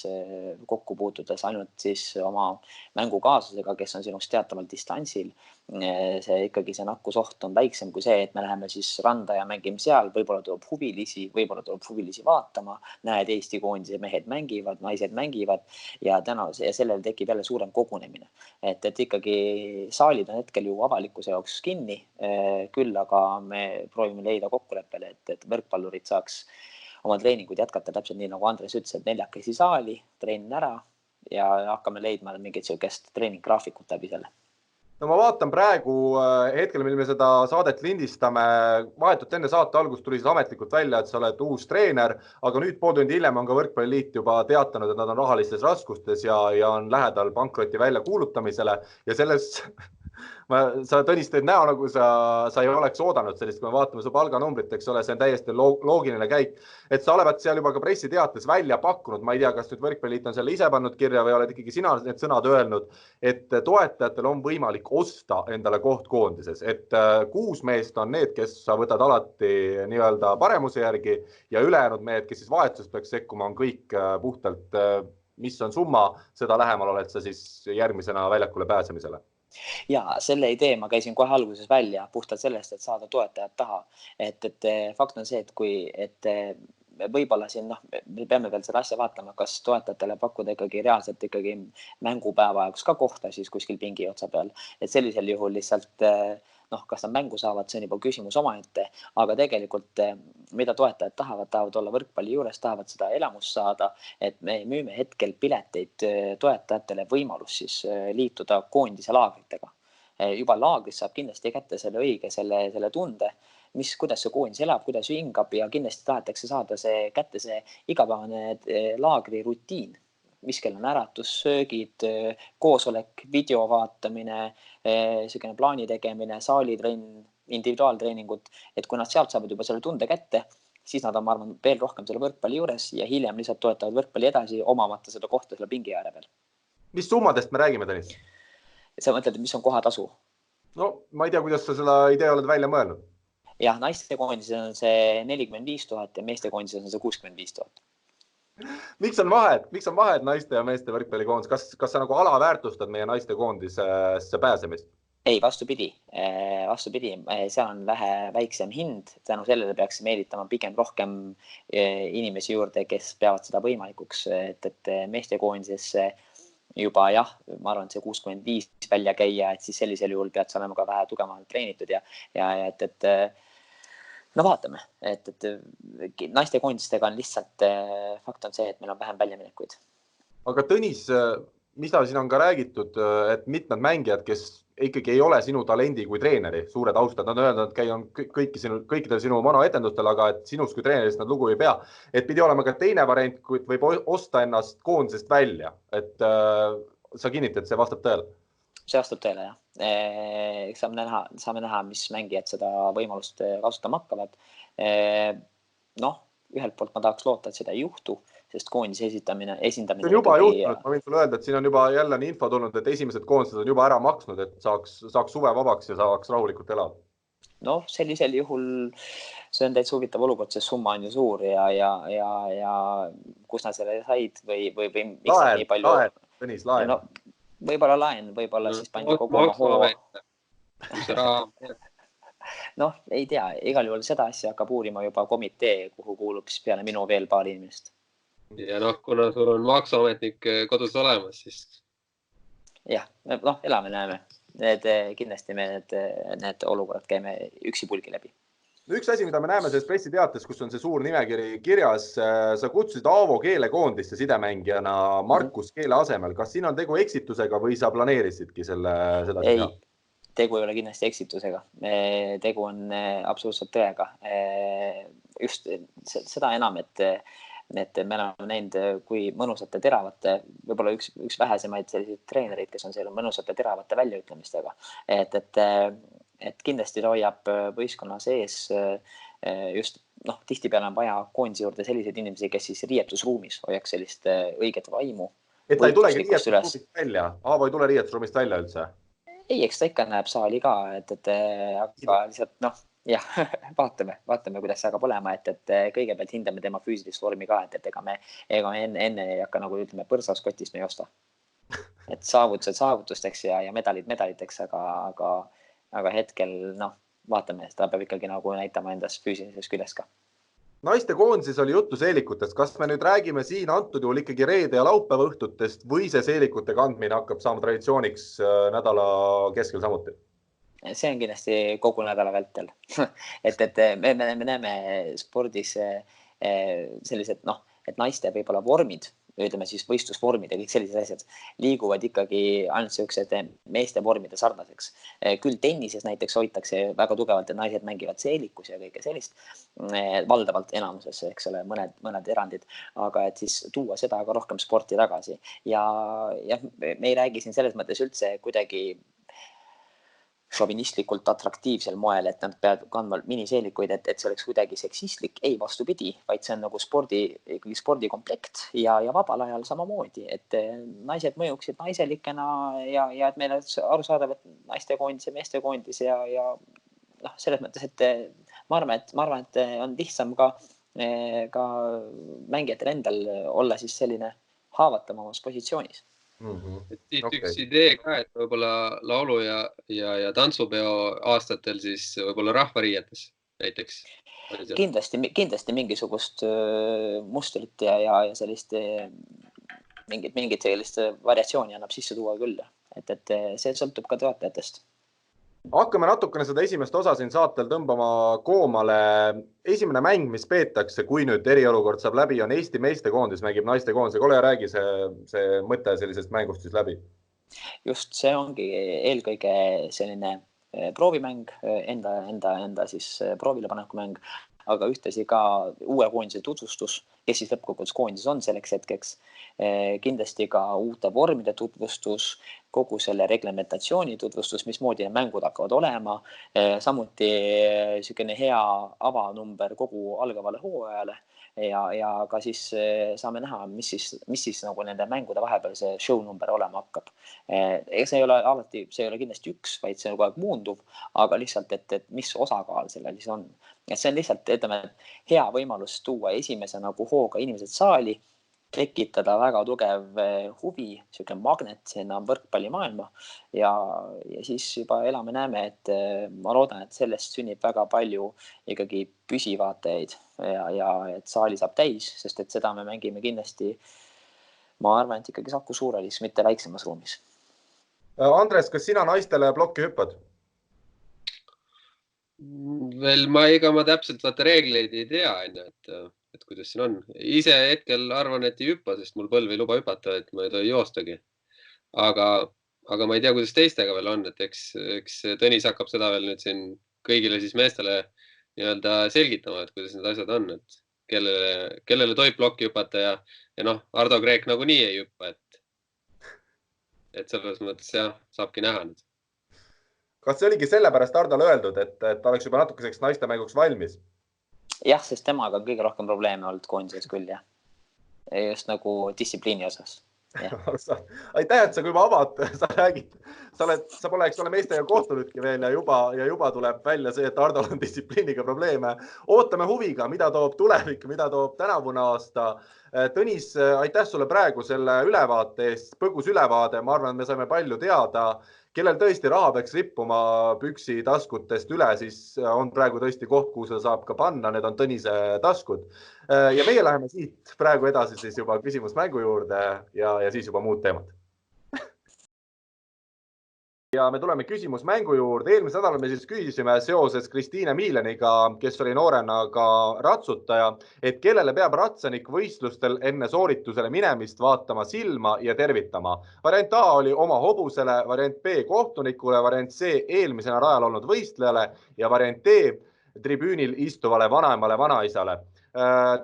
kokku puutudes ainult siis oma mängukaaslasega, kes on sinust teataval distantsil. See nakkusoht on väiksem kui see, et me läheme siis randa ja mängime seal, võib-olla tuleb huvilisi vaatama, näed, Eesti koondise mehed mängivad, naised mängivad ja sellel tekib jälle suurem kogunemine. Et ikkagi saalid on hetkel ju avalikkuse jaoks kinni, küll aga me proovime leida kokkuleppele, et võrkpallurid saaks oma treeningud jätkata täpselt nii, nagu Andres ütles, et 4 saali, trenn ära ja hakkame leidma mingit sellist treeninggraafikut läbi selle. No ma vaatan praegu hetkel, mil me seda saadet lindistame, vahetult enne saate algust tuli siis ametlikult välja, et sa oled uus treener, aga nüüd pool tundi hiljem on ka Võrkpalliliit juba teatanud, et nad on rahalistes raskustes ja on lähedal pankroti välja kuulutamisele ja selles sa, Tõnis, teed näo, nagu sa ei oleks oodanud sellist, kui me vaatame su palganumbrit, eks ole, see on täiesti loogiline käik, et sa olevat seal juba ka pressiteates välja pakkunud, ma ei tea, kas nüüd Võrkpalliliit on selle ise pannud kirja või oled ikkagi sina need sõnad öelnud, et toetajatel on võimalik osta endale koht koondises, et 6 meest on need, kes sa võtad alati nii-öelda paremuse järgi ja ülejäänud mehed, kes siis vahetusest peaks sekkuma, on kõik puhtalt, mis on summa, seda lähemal oled sa siis järgmisena väljakule pääsemisele. Ja selle idee ma käisin kohe alguses välja puhtalt sellest, et saada toetajad taha. Et fakt on see, et võib-olla siin, me peame veel selle asja vaatama, kas toetajatele pakkuda reaalselt mängupäeva jaoks ka kohta siis kuskil pingi otsa peal. Et sellisel juhul lihtsalt noh, kas nad mängu saavad, see on juba küsimus omaette, aga tegelikult mida toetajad tahavad olla võrkpalli juures, tahavad seda elamust saada, et me müüme hetkel pileteid toetajatele võimalus siis liituda koondise laagritega. Juba laagris saab kindlasti kätte selle õige, selle tunde, kuidas see koondis elab, kuidas hingab ja kindlasti tahetakse saada kätte see igapäevane laagri rutiin, mis kell on äratus, söögid, koosolek, video vaatamine, selline plaani tegemine, saalitrenn, individuaaltreeningud, et kui nad sealt saavad juba selle tunde kätte, siis nad on, ma arvan, veel rohkem selle võrkpalli juures ja hiljem lihtsalt toetavad võrkpalli edasi, omamata seda kohta selle pingi ääre peal. Mis summadest me räägime, Tõnis? Sa mõtled, mis on kohatasu? No, ma ei tea, kuidas sa seda idee oled välja mõelnud. Jah, naiste koondises on see 45 000 ja meeste koondises on see 65 000. Miks on vahed naiste ja meeste võrkpallikoondis? Kas sa nagu alaväärtustad meie naiste koondisesse pääsemist? Ei, vastupidi, seal on väiksem hind, tänu sellele peaks meelitama pigem rohkem inimesi juurde, kes peavad seda võimalikuks, et meeste koondisesse juba jah, ma arvan, et see 65 välja käia, et siis sellisel juhul pead sa olema ka vähe tugevamalt treenitud ja et no vaatame, et naiste koondistega on lihtsalt fakt on see, et meil on vähem väljaminekuid. Aga Tõnis, mida siin on ka räägitud, et mitmed mängijad, kes ikkagi ei ole sinu talendi kui treeneri, suured austajad, nad on öelnud, et käivad kõikidel sinu monoetendustel, aga et sinust kui treenerist nad lugu ei pea. Et pidi olema ka teine variant, kui võib osta ennast koondisest välja. Et sa kinnitad, see vastab tõele? See vastab tõele, jah. Saame näha, mis mängijad seda võimalust kasutama hakkavad. Noh, ühelt poolt ma tahaks loota, et seda ei juhtu, sest koondise esindamine. See on juba juhtunud, ma võin sulle öelda, et siin on juba jälle info tulnud, et esimesed koondised on juba ära maksnud, et saaks suve vabaks ja saaks rahulikult elada. No, sellisel juhul see on täitsa huvitav olukord, sest summa on ju suur ja kus nad selle said või miks nii palju... Tõnis, laen. No, võib-olla laen, võib-olla siis pandi kogu oma hoo. Noh, ei tea, igal juhul seda asja hakkab uurima juba komitee, kuhu kuulub siis peale minu veel paari inimest. Ja noh, kuna sul on maksuametnik kodus olemas, siis... Jah, noh, elame näeme. Kindlasti me need olukorrad käime üksi pulgi läbi. Üks asi, mida me näeme selles pressiteates, kus on see suur nimekiri kirjas, sa kutsusid Aavo keelekoondisse sidemängijana Markus Keele asemel. Kas siin on tegu eksitusega või sa planeerisidki seda teha? Ei, tegu ei ole kindlasti eksitusega. Tegu on absoluutselt tõega. Just seda enam, et me oleme näinud, kui mõnusate teravate, võib-olla üks vähesemaid selliseid treenereid, kes on seal mõnusate teravate väljaütlemistega. Et kindlasti ta hoiab võistkonna sees just, noh, tihtipeale on vaja koondise juurde selliseid inimesi, kes siis riietusruumis hoiaks sellist õiget vaimu. Et ta ei tulegi riietusruumist välja? Aavo ei tule riietusruumist välja üldse? Ei, eks ta ikka näeb saali ka, aga lihtsalt, noh, jah, vaatame, kuidas see hakkab olema, et kõigepealt hindame tema füüsilist vormi ka, et ega me enne ei hakka, nagu ütleme, põrsas kotis me ei osta. Et saavutusteks ja medaliteks, aga hetkel, noh, vaatame, ta peab ikkagi nagu näitama endast füüsilises küljes ka. Naiste koondises oli juttu seelikutest. Kas me nüüd räägime siin antud juhul ikkagi reede ja laupäeva õhtutest või see seelikute kandmine hakkab saama traditsiooniks nädala keskel samuti? See on kindlasti kogu nädala vältel. et me näeme spordis sellised, noh, et naiste võib-olla vormid, ütleme siis võistlusvormid ja kõik sellised asjad liiguvad ikkagi ainult sellised meeste vormide sarnaseks. Küll tennises näiteks hoitakse väga tugevalt, et naised mängivad seelikus ja kõike sellist, valdavalt enamuses, eks ole, mõned erandid, aga et siis tuua seda ka rohkem sporti tagasi. Ja me ei räägi siin selles mõttes üldse kuidagi šovinistlikult atraktiivsel moel, et nad peavad kandma miniseelikuid, et see oleks kuidagi seksistlik, ei vastupidi, vaid see on nagu spordikomplekt ja vabal ajal samamoodi, et naised mõjuksid naiselikena ja et meil on arusaadav, et naistekoondis ja meestekoondis ja noh, selles mõttes, et ma arvan, et on lihtsam ka mängijatel endal olla siis selline haavatavamas positsioonis. Siit üks idee ka, et võib-olla laulu ja tantsupeo aastatel siis võib-olla rahvariietes näiteks. Kindlasti mingisugust mustrit ja sellist mingit sellist variatsiooni annab sisse tuua küll. Et see sõltub ka toetajatest. Hakkame natukene seda esimest osa siin saatel tõmbama koomale. Esimene mäng, mis peetakse, kui nüüd eriolukord saab läbi, on Eesti meestekoondis, mängib naistekoondisega. Ole ja räägi see mõte sellisest mängust siis läbi. Just see ongi eelkõige selline proovimäng, enda siis proovilepaneku mäng, aga ühtlasi ka uue koondise tutvustus, kes siis lõppkokkuvõttes koondises on selleks hetkeks. Kindlasti ka uute vormide tutvustus, kogu selle reglementatsiooni tutvustus, mismoodi need mängud hakkavad olema. Samuti selline hea avanumber kogu algavale hooajale ja ka siis saame näha, mis siis nagu nende mängude vahepeal see show number olema hakkab. See ei ole kindlasti üks, vaid see on kogu aeg muunduv, aga lihtsalt, et mis osakaal sellel siis on. Ja see on lihtsalt, ütleme, hea võimalus tuua esimese nagu hooga inimesed saali, tekitada väga tugev huvi, selline magnet sinna võrkpallimaailma ja siis juba elame-näeme, et ma loodan, et sellest sünnib väga palju ikkagi püsivaatajaid ja et saali saab täis, sest et seda me mängime kindlasti, ma arvan, et ikkagi Saku Suurhallis, mitte väiksemas ruumis. Andres, kas sina naistele plokki hüppad? Veel ma täpselt vaata reegleid ei tea, et kuidas siin on. Ise hetkel arvan, et ei hüppa, sest mul põlv ei luba hüpata, et ma ei tohi joostagi. Aga ma ei tea, kuidas teistega veel on, et eks Tõnis hakkab seda veel nüüd siin kõigile siis meestele nii-öelda selgitama, et kuidas need asjad on, et kellele tohib plokki hüpata ja noh, Ardo Kreek nagunii ei hüppa, et selles mõttes jah, saabki näha nüüd. Kas see oligi sellepärast Ardole öeldud, et oleks juba natukeseks naistemänguks valmis? Jah, sest temaga on kõige rohkem probleeme olnud koondises küll, jah. Just nagu distsipliini osas. Aitäh, et sa kui ma avad, sa räägid. Sa pole meestega kohtunudki veel ja juba tuleb välja see, et Ardol on distsipliiniga probleeme. Ootame huviga, mida toob tulevik, mida toob tänavune aasta. Tõnis, aitäh sulle praegu selle ülevaate eest, põgus ülevaade. Ma arvan, et me saime palju teada. Kellel tõesti raha peaks rippuma püksi taskutest üle, siis on praegu tõesti koht, kuhu seda saab ka panna. Need on Tõnise taskud. Ja meie läheme siit praegu edasi siis juba küsimusmängu juurde ja siis juba muud teemad. Ja me tuleme küsimusmängu juurde. Eelmise nädalal me siis küsisime seoses Kristiine Miileniga, kes oli noorena ka ratsutaja, et kellele peab ratsanik võistlustel enne sooritusele minemist vaatama silma ja tervitama. Variant A oli oma hobusele, variant B kohtunikule, variant C eelmisena rajal olnud võistlejale ja variant D tribüünil istuvale vanaemale vanaisale.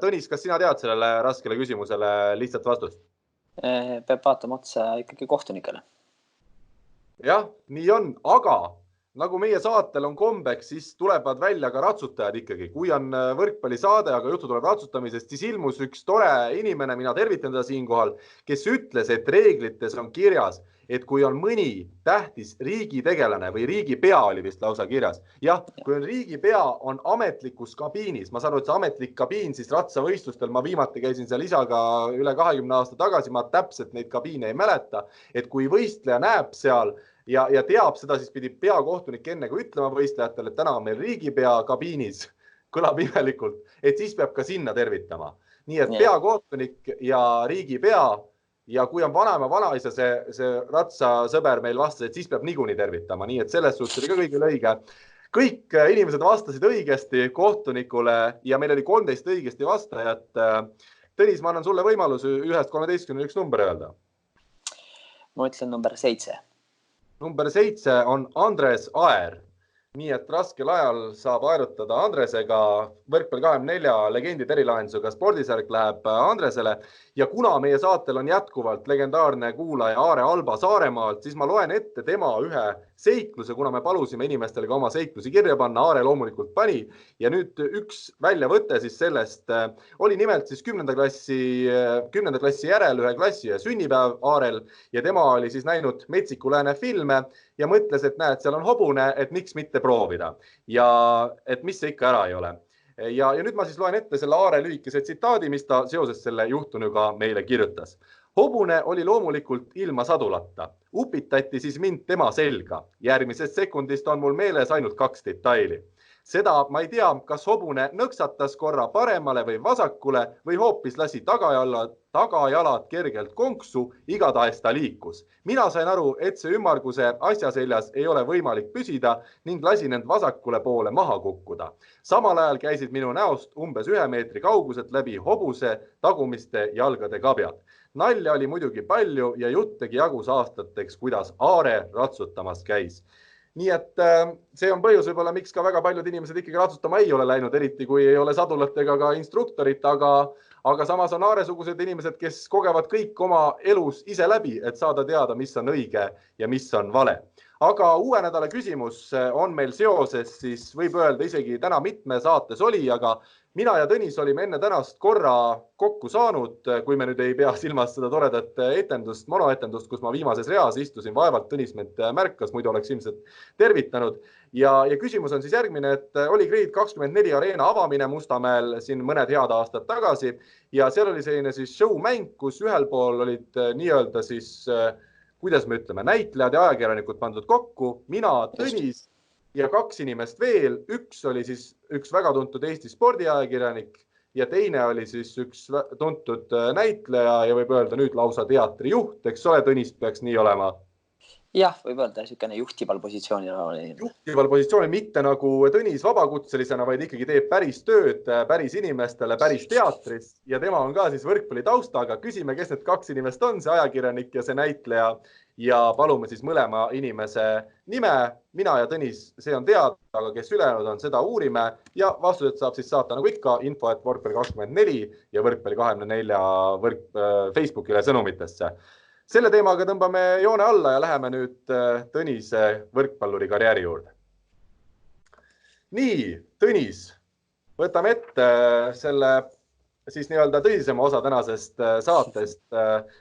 Tõnis, kas sina tead sellele raskele küsimusele lihtsalt vastust? Peab vaatama otsa ikkagi kohtunikele. Jah, nii on, aga nagu meie saatel on kombeks, siis tulevad välja ka ratsutajad ikkagi. Kui on võrkpallisaade, aga juttu tuleb ratsutamisest, siis ilmus üks tore inimene, mina tervitan teda siinkohal, kes ütles, et reeglites on kirjas, et kui on mõni tähtis riigitegelane või riigipea oli vist lausa kirjas. Jah, kui on riigipea, on ametlikus kabiinis. Ma saan aru, et see ametlik kabiin siis ratsavõistlustel, ma viimati käisin seal isaga üle 20 aasta tagasi, ma täpselt neid kabiine ei mäleta, et kui võistleja näeb seal ja teab seda, siis pidi peakohtunik enne kui ütlema võistlejatele, et täna on meil riigipea kabiinis, kõlab imelikult, et siis peab ka sinna tervitama. Nii et peakohtunik ja riigipea ja kui on vanaema vanaisa, see ratsasõber meil vastas, et siis peab niikuinii tervitama. Nii et selles suhtes oli ka kõigil õige. Kõik inimesed vastasid õigesti kohtunikule ja meil oli 13 õigesti vastajat. Tõnis, ma annan sulle võimaluse 1-13 üks number öelda. Ma ütlen number 7. Number 7 on Andres Aer. Nii et raskel ajal saab aerutada Andresega. Võrkpalli 24 legendi erilahendusega spordisärk läheb Andresele. Ja kuna meie saatel on jätkuvalt legendaarne kuulaja Aare Alba Saaremaalt, siis ma loen ette tema ühe seikluse, kuna me palusime inimestele ka oma seiklusi kirja panna. Aare loomulikult pani. Ja nüüd üks väljavõte siis sellest oli nimelt siis 10. klassi järel ühe klassi sünnipäev Aarel ja tema oli siis näinud Metsiku Lääne filme ja mõtles, et näed, seal on hobune, et miks mitte proovida ja et mis see ikka ära ei ole. Ja nüüd ma siis loen ette selle Aare lühikese tsitaadi, mis ta seoses selle juhtunuga meile kirjutas. Hobune oli loomulikult ilma sadulata. Upitati siis mind tema selga. Järgmisest sekundist on mul meeles ainult 2 detaili. Seda ma ei tea, kas hobune nõksatas korra paremale või vasakule või hoopis lasi tagajalad kergelt konksu, igatahes ta liikus. Mina sain aru, et see ümmarguse asja seljas ei ole võimalik püsida ning lasin end vasakule poole maha kukkuda. Samal ajal käisid minu näost umbes 1 meetri kauguselt läbi hobuse tagumiste jalgade kabjad. Nalja oli muidugi palju ja jutt tegi jagus aastateks, kuidas Aare ratsutamas käis. Nii et see on põhjus võib-olla, miks ka väga paljud inimesed ikkagi ratsutama ei ole läinud, eriti kui ei ole sadulat ega ka instruktorit, aga samas on Aare-sugused inimesed, kes kogevad kõik oma elus ise läbi, et saada teada, mis on õige ja mis on vale. Aga uue nädala küsimus on meil seoses, siis võib öelda isegi täna mitme saates oli, aga mina ja Tõnis olime enne tänast korra kokku saanud, kui me nüüd ei pea silmas seda toredat etendust, monoetendust, kus ma viimases reas istusin, vaevalt Tõnis mind märkas, muidu oleks ilmselt tervitanud. Ja küsimus on siis järgmine, et oli Grade 24 areena avamine Mustamäel siin mõned head aastad tagasi ja seal oli selline siis show-mäng, kus ühel pool olid nii-öelda siis, kuidas me ütleme, näitlejad ja ajakirjanikud pandud kokku, mina, Tõnis ja 2 inimest veel. Üks oli siis üks väga tuntud Eesti spordiajakirjanik ja teine oli siis üks tuntud näitleja ja võib öelda nüüd lausa teatrijuht, eks ole, Tõnis peaks nii olema? Jah, võib öelda niisugune juhtival positsioonil. Juhtival positsioonil, mitte nagu Tõnis vabakutselisena, vaid ikkagi teeb päris tööd, päris inimestele, päris teatris ja tema on ka siis võrkpalli taustaga. Küsime, kes need 2 inimest on, see ajakirjanik ja see näitleja ja palume siis mõlema inimese nime. Mina ja Tõnis, see on teada, aga kes ülejäänud on, seda uurime ja vastused saab siis saata nagu ikka info@võrkpalli24 ja võrkpalli24 Facebookile sõnumitesse. Selle teemaga tõmbame joone alla ja läheme nüüd Tõnise võrkpalluri karjääri juurde. Nii, Tõnis, võtame ette selle siis nii-öelda tõsisema osa tänasest saatest.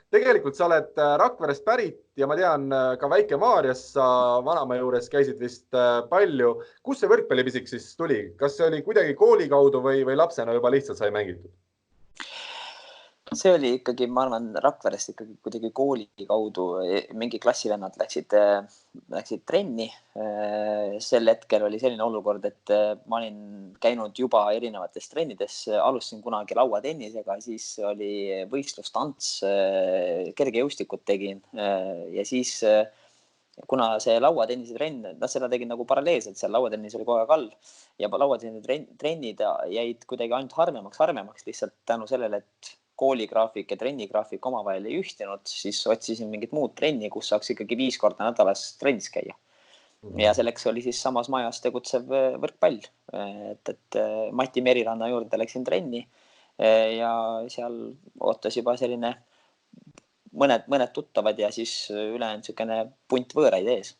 Tegelikult sa oled Rakverest pärit ja ma tean ka Väike-Maarjas sa vanama juures käisid vist palju. Kus see võrkpallipisik siis tuli? Kas see oli kuidagi kooli kaudu või lapsena juba lihtsalt sai mängitud? See oli ikkagi, ma arvan, Rakverest ikkagi kuidagi kooli kaudu. Mingi klassivennad läksid trenni. Sel hetkel oli selline olukord, et ma olin käinud juba erinevates trennides. Alustasin kunagi lauatennisega, siis oli võistlustants, kergejõustikut tegin. Ja siis, kuna see lauatennise trenn, seda tegin nagu paralleelselt, seal lauatennis oli kogu aeg all. Ja lauatennise trennid jäid kuidagi ainult harvemaks lihtsalt tänu sellele, et kooligraafik ja trennigraafik omavahel ei ühtinud, siis otsisin mingit muud trenni, kus saaks ikkagi 5 korda nädalas trennis käia. Ja selleks oli siis samas majas tegutsev võrkpall. Et Mati Meriranna juurde läksin trenni ja seal ootas juba selline mõned tuttavad ja siis ülejäänud niisugune punt võõraid ees.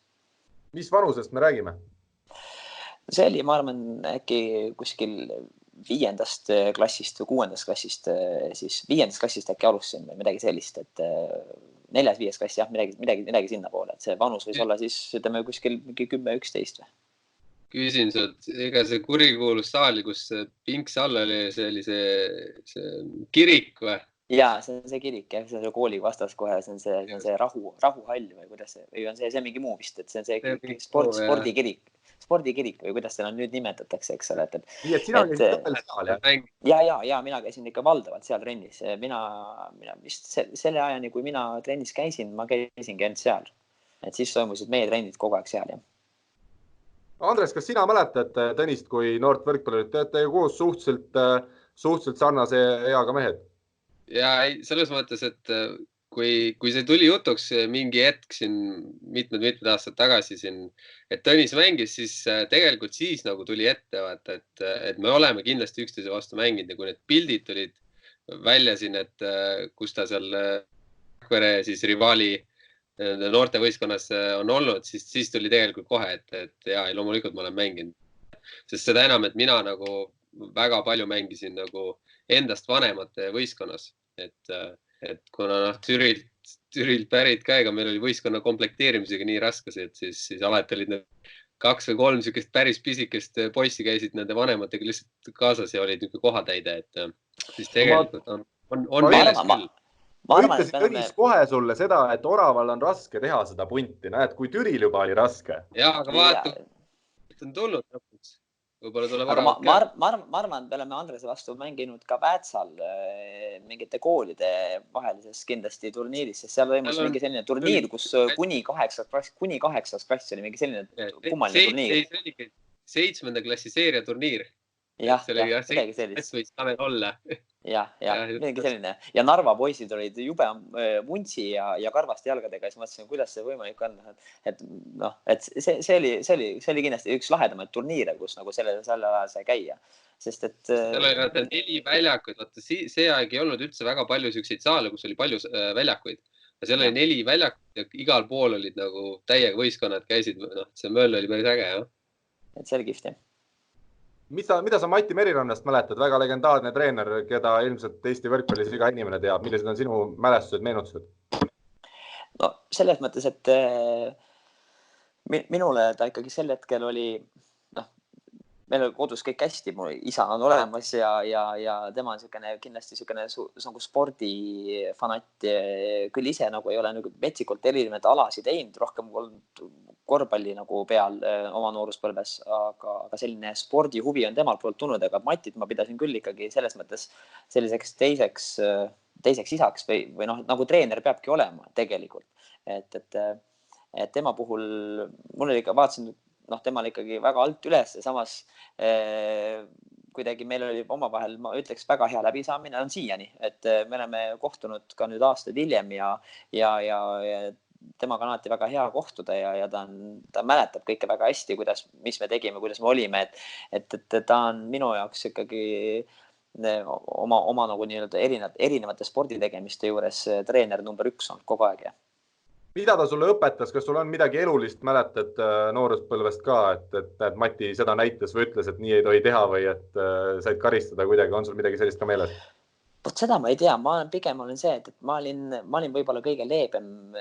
Mis vanusest me räägime? See oli, ma arvan, äkki kuskil 5. klassist või 6. klassist, siis 5. klassist äkki alustasin või midagi sellist, et 4. 5. klass, jah, midagi sinna poole, et see vanus võis olla siis, ütleme, kuskil 10-11 või? Küsin sealt, ega see kurikuulus saali, kus pinks all oli, see oli see kirik või? Jaa, see on see kirik, jah, see on kooli vastas kohe, see on see rahuhall või kuidas see, või on see mingi muu vist, et see on see spordikirik või kuidas seda nüüd nimetatakse, eks ole. Nii, et sina käisid seal, jah? Ja, mina käisin ikka valdavalt seal trennis. Mina vist selle ajani, kui mina trennis käisin, ma käisingi ainult seal. Et siis toimusid meie trennid kogu aeg seal, jah. Andres, kas sina mäletad Tõnist kui noort võrkpallurit? Teete ju koos suhteliselt sarnase eaga mehed? Ja selles mõttes, et kui see tuli jutuks mingi hetk siin mitmed aastad tagasi siin, et Tõnis mängis, siis tegelikult siis nagu tuli ette, et me oleme kindlasti üksteise vastu mänginud ja kui need pildid tulid välja siin, et kus ta seal Rakvere siis rivaali noortevõistkonnas on olnud, siis tuli tegelikult kohe, et ja loomulikult ma olen mänginud. Sest seda enam, et mina nagu väga palju mängisin nagu endast vanemate võistkonnas, et kuna Türilt pärit ka, ega meil oli võistkonna komplekteerimisega nii raskesi, et siis alati olid 2 või 3 niisugust päris pisikest poissi käisid nende vanematega lihtsalt kaasas ja olid niisugune kohatäide, et siis tegelikult on meeles küll. Ma ütlesin Tõnis kohe sulle seda, et Oraval on raske teha seda punti, näed, kui Türil juba oli raske. Jaa, aga vaata, on tulnud lõpuks. Võib-olla tuleb aga varavat ma arvan, et me oleme Andrese vastu mänginud ka Väätsal mingite koolide vahelises kindlasti turniiris, sest seal toimus mingi selline turniir, kus kuni 8. klass oli mingi selline kummaline turniir. 7. klassi seeria turniir. Jah, see oli midagi sellist. võis Tanel olla. Jah, midagi selline. Ja Narva poisid olid jube vuntsi ja karvaste jalgadega. Ja siis mõtlesin, kuidas see võimalik on. Et see oli kindlasti üks lahedamaid turniire, kus nagu selle ajal sai käia. Sest et... Seal oli 4 väljakuid. See aeg ei olnud üldse väga palju selliseid saale, kus oli palju väljakuid. Ja seal oli 4 väljakuid ja igal pool olid nagu täiega võistkonnad käisid. See möll oli päris äge, jah. Et see oli kihvti. Mida sa Mati Merirannast mäletad? Väga legendaarne treener, keda ilmselt Eesti võrkpallis iga inimene teab. Millised on sinu mälestused, meenutused? No selles mõttes, et minule ta ikkagi sel hetkel oli, meil oli kodus kõik hästi, mu isa on olemas ja tema on kindlasti nagu spordifanat. Küll ise nagu ei ole nagu metsikult erinevaid alasid teinud, rohkem korvpalli nagu peal oma nooruspõlves, aga selline spordihuvi on temalt poolt tulnud, aga Matit ma pidasin küll ikkagi selles mõttes selliseks teiseks isaks või nagu treener peabki olema tegelikult. Et tema puhul mul oli ikka, vaatasin temal ikkagi väga alt üles ja samas kuidagi meil oli omavahel, ma ütleks, väga hea läbisaamine on siiani, et me oleme kohtunud ka nüüd aastaid hiljem ja temaga on alati väga hea kohtuda ja ta mäletab kõike väga hästi, mis me tegime, kuidas me olime, et ta on minu jaoks ikkagi oma nagu nii-öelda erinevate sporditegemiste juures treener number 1 on kogu aeg. Mida ta sulle õpetas? Kas sul on midagi elulist mäletad nooruspõlvest ka, et Mati seda näitas või ütles, et nii ei tohi teha või et said karistada kuidagi? On sul midagi sellist ka meeles? Seda ma ei tea, pigem olen see, et ma olin võib-olla kõige leebem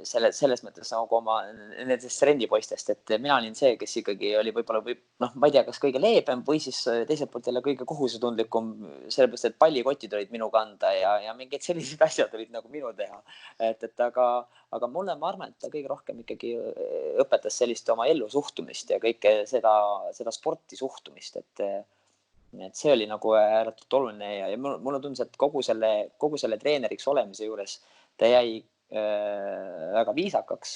selles mõttes nagu oma nendest rendipoistest, et mina olin see, kes ikkagi oli võib-olla, ma ei tea, kas kõige leebem või siis teiselt poolt jälle kõige kohusetundlikum, sellepärast, et pallikotid olid minu kanda ja mingid sellised asjad olid nagu minu teha. Aga mulle, ma arvan, et ta kõige rohkem ikkagi õpetas sellist oma ellu suhtumist ja kõike seda sporti suhtumist, et see oli nagu ääretult oluline ja mulle tundus, et kogu selle treeneriks olemise juures ta jäi väga viisakaks,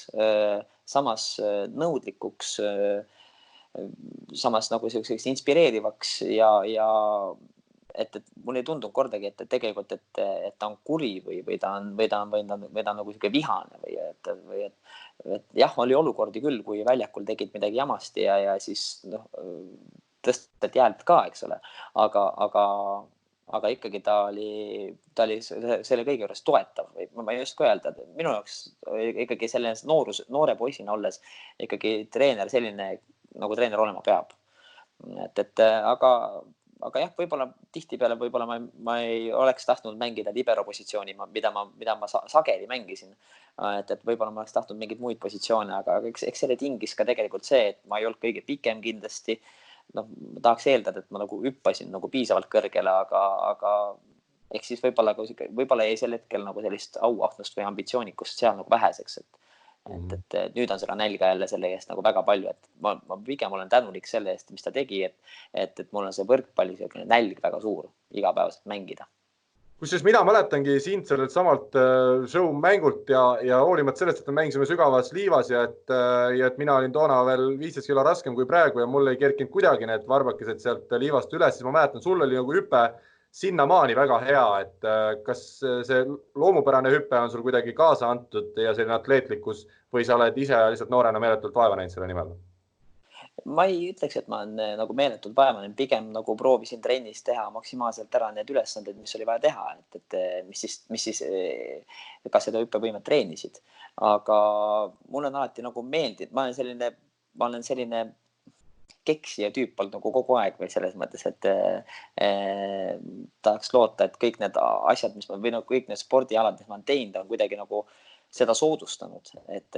samas nõudlikuks, samas nagu selliseks inspireerivaks ja et mul ei tundunud kordagi, et tegelikult, et ta on kuri või ta on nagu selline vihane või et jah, oli olukordi küll, kui väljakul tegid midagi jamasti ja siis tõstati häält ka, eks ole, aga ikkagi ta oli selle kõige juures toetav või ma ei oska öelda, et minu jaoks ikkagi selline noore poisina olles ikkagi treener selline, nagu treener olema peab. Aga jah, võib-olla tihtipeale ma ei oleks tahtnud mängida libero positsiooni, mida ma sageli mängisin. Et võib-olla ma oleks tahtnud mingeid muid positsioone, aga eks selle tingis ka tegelikult see, et ma ei olnud kõige pikem kindlasti. Ma tahaks eeldada, et ma nagu hüppasin nagu piisavalt kõrgele, aga ehk siis võib-olla jäi sel hetkel nagu sellist auahnust või ambitsioonikust seal nagu väheseks, et nüüd on seda nälga jälle selle eest nagu väga palju, et ma pigem olen tänulik selle eest, mis ta tegi, et mul on see võrkpalli nälg väga suur igapäevaselt mängida. Kusjuures mina mäletangi sind sellelt samalt show mängult ja hoolimata sellest, et me mängisime sügavas liivas ja et mina olin toona veel 15 kilo raskem kui praegu ja mul ei kerkinud kuidagi need varbakesed sealt liivast üles, siis ma mäletan, sul oli nagu hüpe sinnamaani väga hea, et kas see loomupärane hüpe on sul kuidagi kaasa antud ja selline atleetlikkus või sa oled ise lihtsalt noorena meeletult vaeva näinud selle nimel? Ma ei ütleks, et ma olen nagu meeletult vaeva, pigem nagu proovisin trennis teha maksimaalselt ära need ülesanded, mis oli vaja teha, et mis siis ka seda hüppevõimet treenisid. Aga mul on alati nagu meeldinud, ma olen selline keksija tüüp olnud nagu kogu aeg või selles mõttes, et tahaks loota, et kõik need asjad, kõik need spordialad, mis ma olen teinud, on kuidagi nagu seda soodustanud, et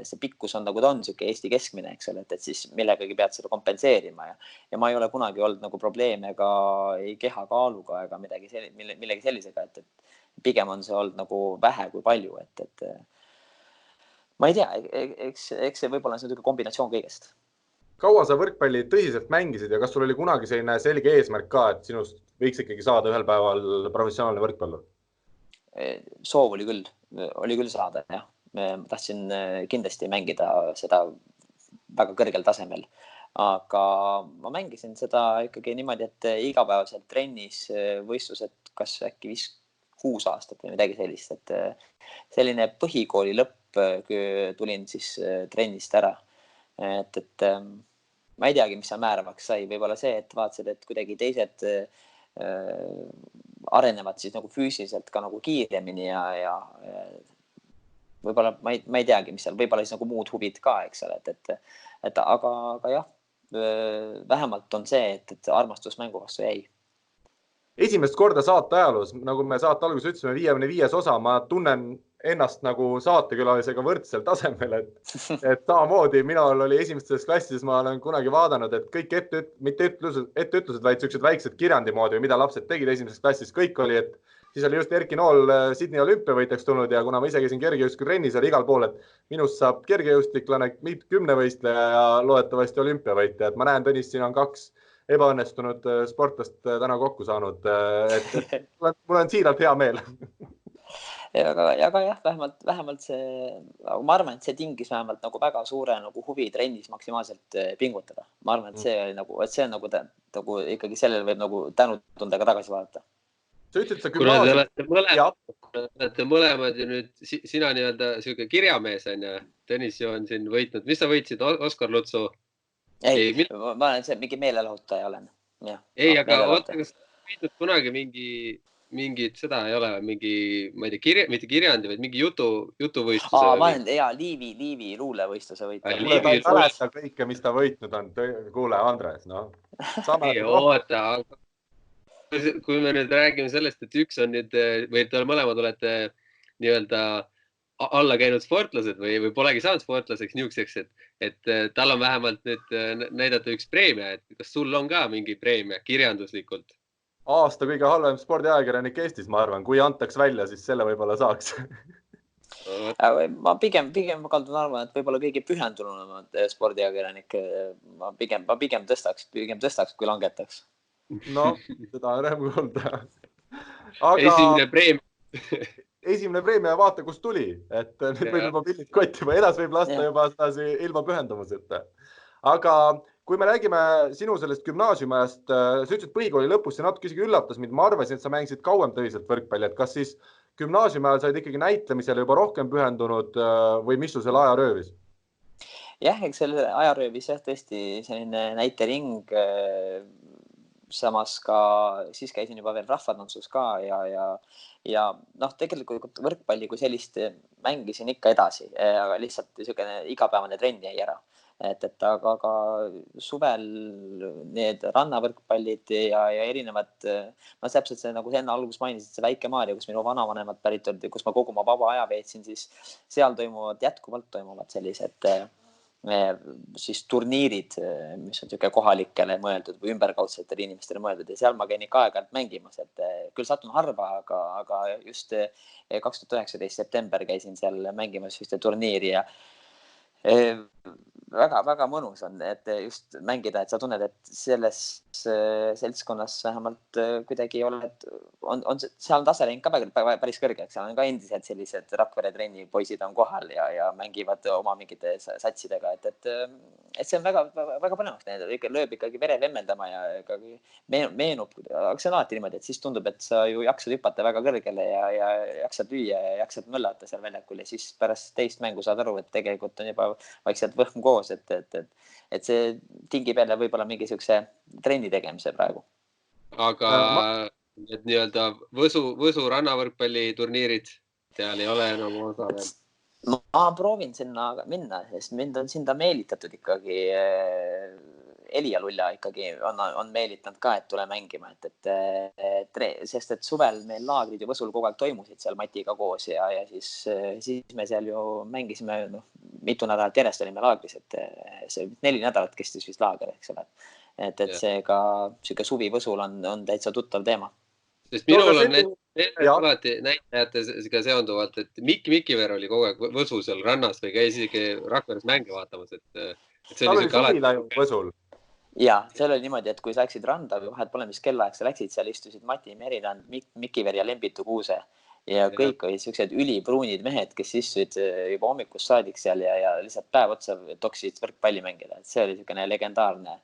see pikkus on nagu ta on siuke Eesti keskmine, eks ole, et siis millegagi pead seda kompenseerima ja ma ei ole kunagi olnud nagu probleeme ka ei kehakaaluga ega millegi sellisega, et pigem on see olnud nagu vähe kui palju, et ma ei tea, eks see võib-olla on see kombinatsioon kõigest. kaua sa võrkpalli tõsiselt mängisid ja kas sul oli kunagi selline selge eesmärk ka, et sinust võiks ikkagi saada ühel päeval professionaalne võrkpallur? Soov oli küll saada, jah. Ma tahtsin kindlasti mängida seda väga kõrgel tasemel, aga ma mängisin seda ikkagi niimoodi, et igapäevaselt trennis võistlused kas äkki 5-6 aastat või midagi sellist, et selline põhikooli lõpp tulin siis trennist ära. Et ma ei teagi, mis seal määravaks sai, võib-olla see, et vaatasid, et kuidagi teised arenevad siis nagu füüsiliselt ka nagu kiiremini ja võib-olla ma ei teagi, mis seal, võib-olla siis nagu muud huvid ka, eks ole, aga jah, vähemalt on see, et armastus mängu vastu jäi. Esimest korda saate ajaloos, nagu me saate alguses ütlesime, 55 osa, ma tunnen ennast nagu saatekülalisega võrdsel tasemel, et samamoodi minul oli esimestes klassides, ma olen kunagi vaadanud, et kõik mitte etteütlused, vaid sellised väiksed kirjandi moodi, mida lapsed tegid esimeses klassis, kõik oli, et siis oli just Erki Nool Sydney olümpiavõitjaks tulnud ja kuna ma ise käisin kergejõustikutrennis, oli igal pool, et minust saab kergejõustiklane, 10-võistleja ja loodetavasti olümpiavõitja, et ma näen, Tõnis, siin on 2 ebaõnnestunud sportlast täna kokku saanud, et mul on siiralt hea meel. Aga jah, vähemalt see, ma arvan, et see tingis vähemalt nagu väga suure nagu huvi trennis maksimaalselt pingutada. Ma arvan, et see on nagu ikkagi sellele võib nagu tänutundega tagasi vaadata. Sa ütlesid, sa kuna te olete mõlemad ja nüüd sina nii-öelda selline kirjamees on ja Tõnis ju on siin võitnud. Mis sa võitsid, Oskar Lutsu? Ei, ma olen see mingi meelelahutaja olen. Ja, ei, aga oota, kas võitnud kunagi mingid, seda ei ole, ma ei tea, mitte kirjandi, vaid mingi jutuvõistluse. Ma olen Liivi luulevõistluse võitnud. Mulle ta ei mäleta kõike, mis ta võitnud on. Kuule, Andres, noh. Oota, kui me nüüd räägime sellest, et üks on nüüd, või te mõlemad olete nii-öelda alla käinud sportlased või polegi saanud sportlaseks niisuguseks, et tal on vähemalt nüüd näidata üks preemia, et kas sul on ka mingi preemia kirjanduslikult? Aasta kõige halvem spordiajakirjanik Eestis, ma arvan. Kui antaks välja, siis selle võib-olla saaks. Ma pigem kaldun arvan, et võib-olla kõige pühendunumad spordiajakirjanik. Ma pigem tõstaks, kui langetaks. No, seda on rõõm kuulda. Esimene preemia, vaata, kus tuli. Et nüüd võib juba pildid kotti või edas võib lasta juba ilma pühendumuseta. Aga kui me räägime sinu sellest gümnaasiumiajast, sa ütlesid põhikooli lõpus, see natuke isegi üllatas mind. Ma arvasin, et sa mängisid kauem tõsiselt võrkpalli, et kas siis gümnaasiumiajal said ikkagi näitlemisele juba rohkem pühendunud või mis su selle aja röövis? Jah, eks selle aja röövis tõesti selline näitering. Samas ka siis käisin juba veel rahvatantsus ka ja tegelikult võrkpalli kui sellist mängisin ikka edasi, aga lihtsalt niisugune igapäevane trenn jäi ära. Aga suvel need rannavõrkpallid ja erinevad, ma täpselt see, nagu enne alguses mainisid, see Väike-Maarja, kus minu vanavanemad pärit olid, kus ma kogu oma vaba aja veetsin, siis seal jätkuvalt toimuvad sellised siis turniirid, mis on niisugune kohalikele mõeldud või ümberkaudsetele inimestele mõeldud ja seal ma käin ikka aeg-ajalt mängimas, et küll satun harva, aga just 2019 september käisin seal mängimas ühte turniiri ja väga mõnus on, et just mängida, et sa tunned, et selles seltskonnas vähemalt kuidagi seal on tase läinud ka päris kõrgeks, seal on ka endiselt sellised Rakvere trenni poisid on kohal ja mängivad oma mingite satsidega, et see on väga põnevaks, lööb ikkagi vere vemmendama ja meenub, aga see on alati niimoodi, et siis tundub, et sa ju jaksad hüpata väga kõrgele ja jaksad lüüa ja jaksad möllata seal väljakul ja siis pärast teist mängu saad aru, et tegelikult on juba vaikselt võhm koos, et see tingib jälle võib-olla mingi siukse trenni tegemise praegu. Aga need nii-öelda Võsu rannavõrkpalli turniirid, seal ei ole enam osa veel? Ma proovin sinna minna, sest mind on sinna meelitatud ikkagi. Elia Lulla ikkagi on meelitanud ka, et tule mängima, sest et suvel meil laagrid ju Võsul kogu aeg toimusid seal Matiga koos ja siis me seal ju mängisime, mitu nädalat järjest olime laagris, et see 4 nädalat kestis vist laager, eks ole. Et see ka siuke suvi Võsul on täitsa tuttav teema. Sest minul on alati näitajatega seonduvalt, et Mikki Mikiver oli kogu aeg Võsu seal rannas või käis isegi Rakveres mänge vaatamas, et See tal oli oli siuke suvila ju alati. Võsul. Ja seal oli niimoodi, et kui sa läksid randa või vahet pole, mis kellaaeg sa läksid, seal istusid Mati Merirand, Mikiver ja Lembitu Kuuse. Ja kõik olid siuksed ülipruunid mehed, kes istusid juba hommikust saadik seal ja lihtsalt päev otsa toksisid võrkpalli mängida. See oli siukene legendaarne.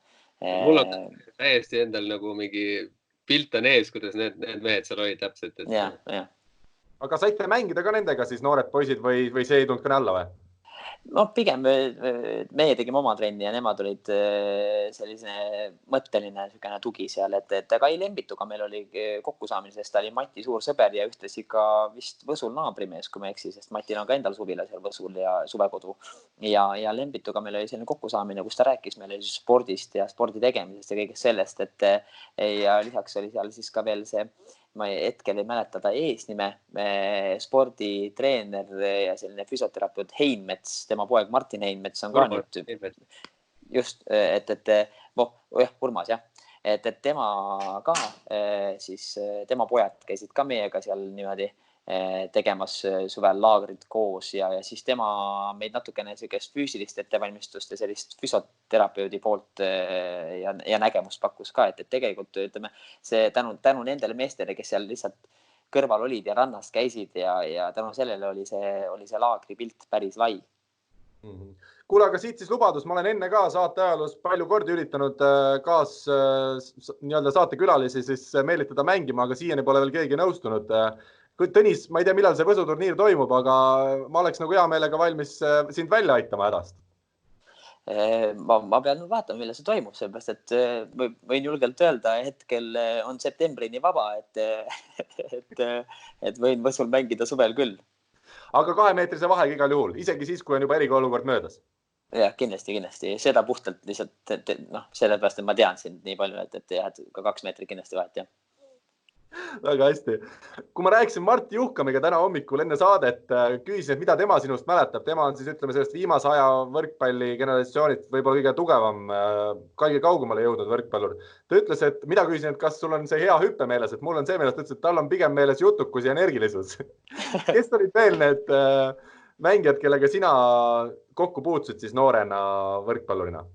Mul on täiesti endal nagu mingi pilt on ees, kuidas need mehed seal olid täpselt. Ja. Aga saite mängida ka nendega siis noored poisid või see ei tulnud kõne alla või? No pigem meie tegime oma trenni ja nemad olid sellise mõtteline tugi seal, et ka ei Lembituga meil oli kokkusaamine, sest ta oli Mati suur sõber ja ühtlasi ka vist Võsul naabrimees, kui ma eksi, sest Matil on ka endal suvila seal Võsul ja suvekodu. Ja Lembituga meil oli selline kokkusaamine, kus ta rääkis meile spordist ja spordi tegemisest ja kõigest sellest, ja lisaks oli seal siis ka veel see, ma hetkel ei mäleta ta eesnime, sporditreener ja selline füsioterapeut Heinmets, tema poeg Martin Heinmets on ka nüüd just, Urmas jah, et tema ka, siis tema pojad käisid ka meiega seal niimoodi tegemas suvel laagrid koos ja siis tema meid natukene sellist füüsilist ettevalmistust ja sellist füsioterapeudi poolt ja nägemust pakkus ka, et tegelikult ütleme see tänu nendele meestele, kes seal lihtsalt kõrval olid ja rannas käisid ja tänu sellele oli see laagri pilt päris lai. Kuule, aga siit siis lubadus, ma olen enne ka saate ajaloos palju kordi üritanud nii-öelda saatekülalisi siis meelitada mängima, aga siiani pole veel keegi nõustunud. Tõnis, ma ei tea, millal see Võsuturniir toimub, aga ma oleks nagu hea meelega valmis sind välja aitama hädast. Ma pean vaatama, millal see toimub, sellepärast, et võin julgelt öelda, hetkel on septembrini vaba, et võin Võsul mängida suvel küll. Aga 2-meetrise vahega igal juhul, isegi siis, kui on juba eriolukord möödas. Jah, kindlasti. Seda puhtalt lihtsalt, sellepärast, et ma tean sind nii palju, et ka 2 meetrit kindlasti vahet, jah. Väga hästi. Kui ma rääkisin Mart Juhkamiga täna hommikul enne saadet, küsisin, et mida tema sinust mäletab. Tema on siis, ütleme, sellest viimase aja võrkpalli generatsioonist võib-olla kõige tugevam, kõige kaugemale jõudnud võrkpallur. Ta ütles, et mida küsisin, et kas sul on see hea hüppe meeles, et mul on see meeles, ta ütles, et tal on pigem meeles jutukus ja energilisus. Kes olid veel need mängijad, kellega sina kokku puutsid siis noorena võrkpallurina?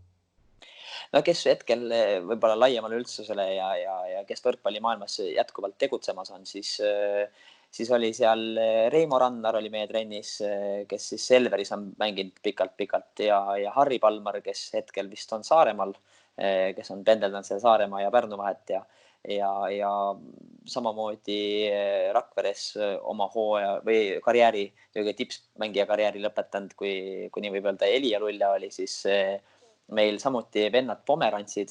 No kes hetkel võib-olla laiemale üldsusele ja kes võrkpallimaailmas jätkuvalt tegutsemas on, siis oli seal Reimo Rannar oli meie trennis, kes siis Selveris on mänginud pikalt ja Harri Palmar, kes hetkel vist on Saaremaal, kes on pendeldanud selle Saaremaa ja Pärnu vahet ja samamoodi Rakveres oma hooaja või karjääri, tipsmängija karjääri lõpetanud, kui nii võib öelda, Elia Lulla oli siis meil samuti vennad Pomerantsid,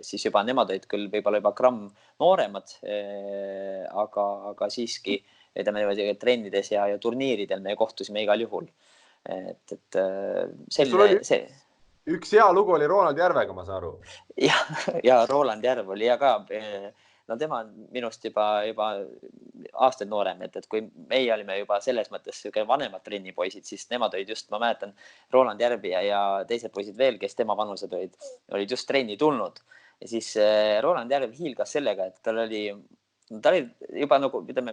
siis juba nemad olid küll võib-olla juba gramm nooremad, aga siiski trennides ja turniiridel me kohtusime igal juhul. Üks hea lugu oli Roland Järvega, ma saan aru. Ja Roland Järv oli ja ka... No tema on minust juba aastaid noorem, et kui meie olime juba selles mõttes vanemad trennipoisid, siis nemad olid just, ma mäletan, Roland Järvi ja teised poisid veel, kes tema vanused olid just trenni tulnud. Ja siis Roland Järv hiilgas sellega, et tal oli juba nagu, ütleme,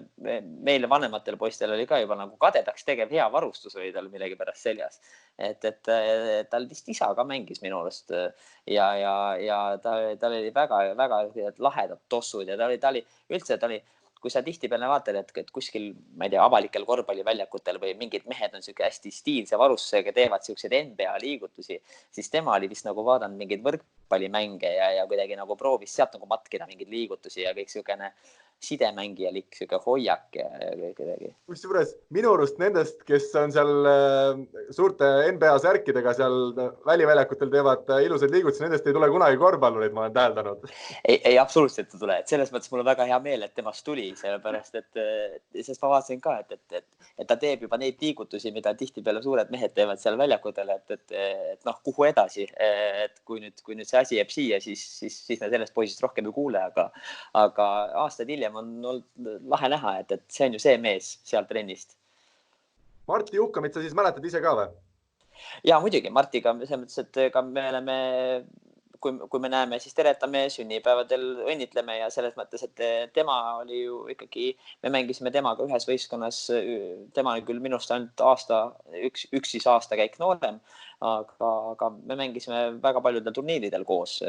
meile vanematel poistel oli ka juba nagu kadedaks tegev hea varustus oli tal millegi pärast seljas. Et tal vist isa ka mängis minu arust ja tal oli väga lahedad tossud ja ta oli üldse, kui sa tihtipeale vaatad, et kuskil, ma ei tea, avalikel korvpalliväljakutel või mingid mehed on siuke hästi stiilse varustusega, teevad siukseid NBA liigutusi, siis tema oli vist nagu vaadanud mingeid võrkpallimänge ja kuidagi nagu proovis sealt nagu matkida mingeid liigutusi ja kõik siukene sidemängijalik, siuke hoiak ja kuidagi. Kusjuures minu arust nendest, kes on seal suurte NBA särkidega seal väliväljakutel teevad ilusaid liigutusi, nendest ei tule kunagi korvpallureid, ma olen täheldanud. Ei, absoluutselt ei tule. Et selles mõttes mul on väga hea meel, et temast tuli, sellepärast, sest ma vaatasin ka, et ta teeb juba neid liigutusi, mida tihtipeale suured mehed teevad seal väljakutel, et kuhu edasi. Et kui nüüd see asi jääb siia, siis me sellest poisist rohkem ei kuule, aga aastaid hiljem on olnud lahe näha, et see on ju see mees seal trennist. Marti Juhkamit sa siis mäletad ise ka või? Ja muidugi, Martiga selles mõttes, et ka me oleme kui me näeme, siis teretame sünnipäevadel, õnnitleme ja selles mõttes, et tema oli ju ikkagi, me mängisime temaga ühes võistkonnas, tema oli küll minust ainult üks siis aastakäik noorem, aga me mängisime väga paljudel turniiridel koos.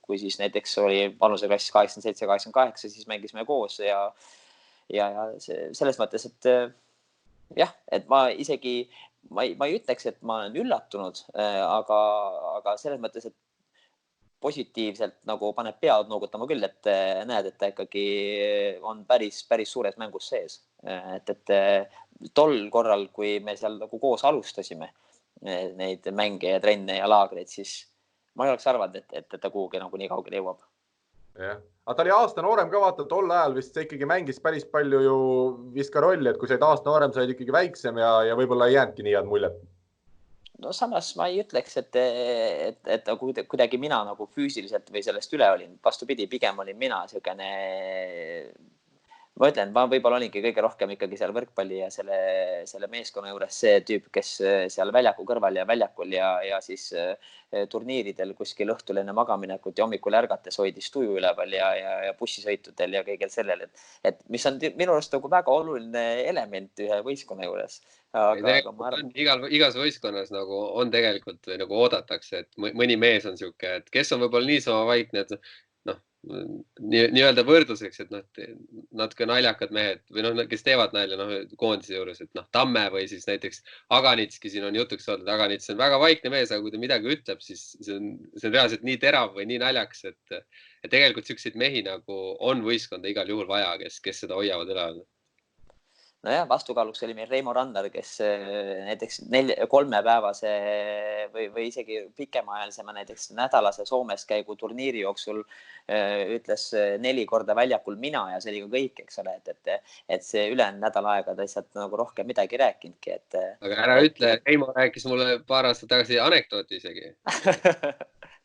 Kui siis näiteks oli vanuseklass 87-88, siis mängisime koos ja selles mõttes, et jah, et ma isegi, ma ei ütleks, et ma olen üllatunud, aga selles mõttes, et positiivselt nagu paneb pead noogutama küll, et näed, et ta ikkagi on päris suures mängus sees. Et tol korral, kui me seal nagu koos alustasime neid mänge ja trenne ja laagreid, siis ma ei oleks arvanud, et ta kuhugi nagu nii kaugele jõuab. Jah. Aga ta oli aasta noorem ka, vaata, tol ajal vist see ikkagi mängis päris palju ju vist ka rolli, et kui said aasta noorem, said ikkagi väiksem ja võib-olla ei jäänudki nii head muljet. No samas ma ei ütleks, et kuidagi mina nagu füüsiliselt või sellest üle olin. Vastupidi, pigem olin mina selline, ma ütlen, ma võib-olla olingi kõige rohkem ikkagi seal võrkpalli ja selle meeskonna juures see tüüp, kes seal väljaku kõrval ja väljakul ja siis turniiridel kuskil õhtul enne magaminekut ja hommikul ärgates hoidis tuju üleval ja bussisõitudel ja kõigel sellel, et mis on minu arust nagu väga oluline element ühe võistkonna juures. Igas võistkonnas nagu on tegelikult nagu oodatakse, et mõni mees on siuke, et kes on võib-olla niisama vaikne, et nii-öelda võrdluseks, et natuke naljakad mehed või kes teevad nalja koondise juures, et Tamme või siis näiteks Aganitski siin on jutuks olnud. Aganits on väga vaikne mees, aga kui ta midagi ütleb, siis see on reaalselt nii terav või nii naljaks, et tegelikult siukseid mehi nagu on võistkonda igal juhul vaja, kes seda hoiavad üleval. Nojah, vastukaaluks oli meil Reimo Randar, kes näiteks 3-päevase või isegi pikemaajalisema näiteks nädalase Soomes käigu turniiri jooksul ütles 4 korda väljakul mina ja see oli ka kõik, eks ole, et see ülejäänud nädal aega ta lihtsalt nagu rohkem midagi rääkinudki. Aga ära ütle, Reimo rääkis mulle paar aastat tagasi anekdooti isegi.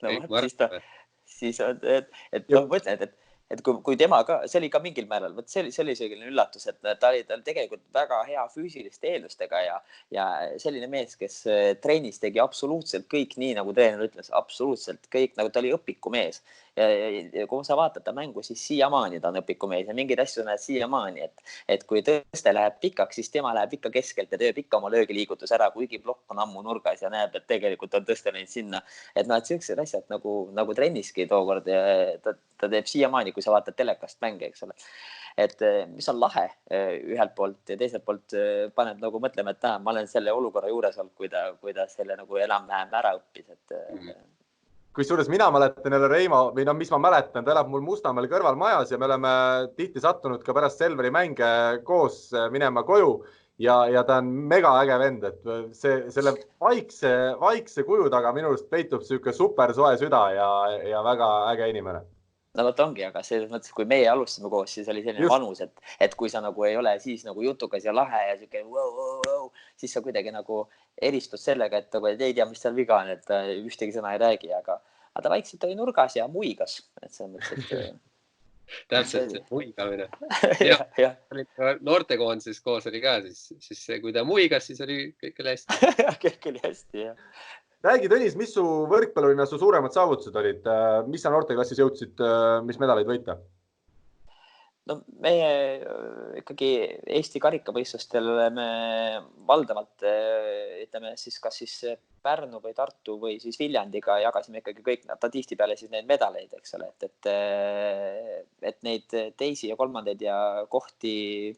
No siis on, et mõtlen, et kui tema ka, see oli ka mingil määral, see oli selline üllatus, et ta oli tegelikult väga hea füüsiliste eeldustega ja selline mees, kes treenis tegi absoluutselt kõik nii, nagu treener ütles, absoluutselt kõik, nagu ta oli õpikumees. Ja kui sa vaatad ta mängu, siis siiamaani ta on õpikumees ja mingeid asju näed siiamaani, et kui tõste läheb pikaks, siis tema läheb ikka keskelt ja teeb ikka oma löögiliigutus ära, kuigi plokk on ammu nurgas ja näeb, et tegelikult on tõste neid sinna. Et sellised asjad nagu trenniski tookord ja ta teeb siiamaani, kui sa vaatad telekast mänge, eks ole. Et mis on lahe ühelt poolt ja teiselt poolt paneb nagu mõtlema, et ma olen selle olukorra juures olnud, kui ta selle nagu enam-vähem ära õppis, Kusjuures mina mäletan jälle Reimo, või mis ma mäletan, ta elab mul Mustamäel kõrval majas ja me oleme tihti sattunud ka pärast Selveri mänge koos minema koju ja ta on mega äge vend, et selle vaikse kuju taga minu arust peitub siuke super soe süda ja väga äge inimene. No vot ongi, aga selles mõttes, kui meie alustame koos, siis oli selline vanus, et kui sa nagu ei ole siis nagu jutukas ja lahe ja siuke siis sa kuidagi nagu eristud sellega, et ei tea, mis seal viga on, et ühtegi sõna ei räägi, aga ta vaikselt oli nurgas ja muigas, et selles mõttes, et täpselt see muigamine. Noortekoondises koos oli ka, siis kui ta muigas, siis oli kõik oli hästi. Kõik oli hästi, jah. Räägi, Tõnis, mis su võrkpallurina su suuremad saavutused olid? Mis sa noorteklassis jõudsid, mis medaleid võita? No meie ikkagi Eesti karikavõistlustel oleme valdavalt, ütleme siis kas siis Pärnu või Tartu või siis Viljandiga jagasime ikkagi kõik tatisti peale siis neid medaleid, eks ole, et neid teisi ja kolmandaid ja kohti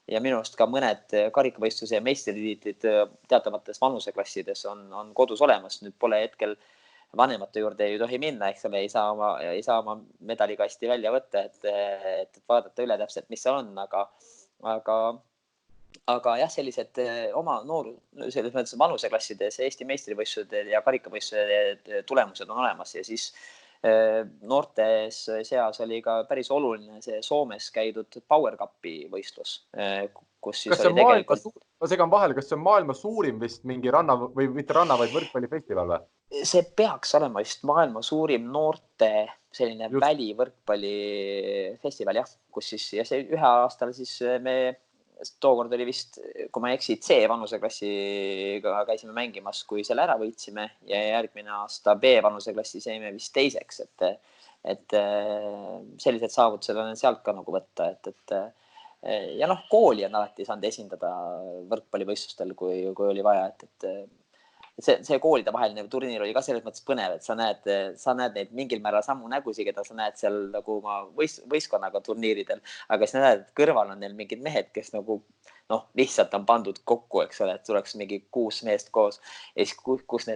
ja minu arust ka mõned karikavõistluse ja meistritiitlid teatavates vanuseklassides on kodus olemas. Nüüd pole hetkel vanemate juurde ei tohi minna, eks ole, ei saa oma medalikasti välja võtta, et vaadata üle täpselt, mis see on, aga jah, sellised oma selles mõttes vanuseklassides Eesti meistrivõistlused ja karikavõistlused tulemused on olemas ja siis noortes seas oli ka päris oluline see Soomes käidud Power Cupi võistlus, kus siis oli tegelikult... Ma segan vahele, kas see on maailma suurim vist mingi ranna või mitte ranna, vaid võrkpallifestival või? See peaks olema vist maailma suurim noorte selline välivõrkpallifestival, jah, kus siis ja see ühe aastal siis me tookord oli vist, kui ma ei eksi, C vanuseklassiga käisime mängimas, kui selle ära võitsime ja järgmine aasta B vanuseklassi saime vist teiseks, et sellised saavutused on sealt ka nagu võtta, ja noh, kooli on alati saanud esindada võrkpallivõistlustel, kui oli vaja, et see koolide vaheline turniir oli ka selles mõttes põnev, et sa näed neid mingil määral samu nägusid, keda sa näed seal nagu oma võistkonnaga turniiridel, aga siis näed, et kõrval on neil mingid mehed, kes nagu lihtsalt on pandud kokku, eks ole, et tuleks mingi 6 meest koos ja siis kus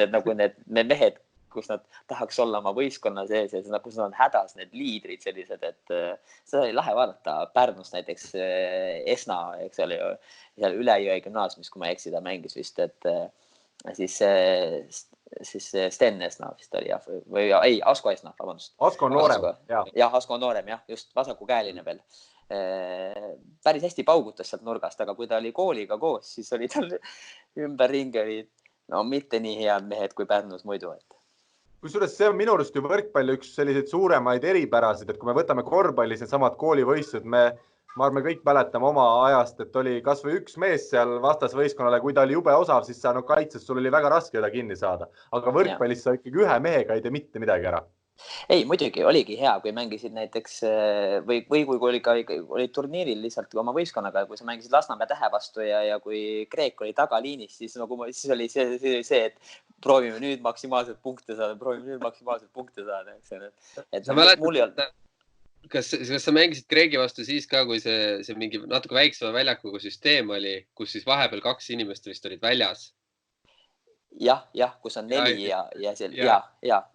need mehed, kus nad tahaks olla oma võistkonna sees ja kus nad on hädas, need liidrid sellised, et seda oli lahe vaadata. Pärnus näiteks Esna, eks ole ju, seal Ülejõe gümnaasiumis, kui ma ei eksi, ta mängis vist, et siis Sten Esna vist oli või ei, Asko Esna, vabandust. Asko on noorem. Jah, Asko on noorem, jah, just vasakukäeline veel. Päris hästi paugutas sealt nurgast, aga kui ta oli kooliga koos, siis oli tal ümberringi olid mitte nii head mehed kui Pärnus muidu. Kusjuures see on minu arust ju võrkpalli üks selliseid suuremaid eripärasid, et kui me võtame korvpallis need samad koolivõistlused, ma arvan, kõik mäletame oma ajast, et oli kas või üks mees seal vastasvõistkonnale, kui ta oli jube osav, siis sa kaitses, sul oli väga raske teda kinni saada. Aga võrkpallis sa ikkagi ühe mehega ei tee mitte midagi ära. Ei, muidugi oligi hea, kui mängisid näiteks või kui oli turniiril lihtsalt oma võistkonnaga, kui sa mängisid Lasnamäe Tähe vastu ja kui Kreek oli tagaliinis, siis oli see, et proovime nüüd maksimaalselt punkte saada. Sa mäletad, kas sa mängisid Kreegi vastu siis ka, kui see mingi natuke väiksema väljakuga süsteem oli, kus siis vahepeal 2 inimest vist olid väljas? Jah, kus on 4 ja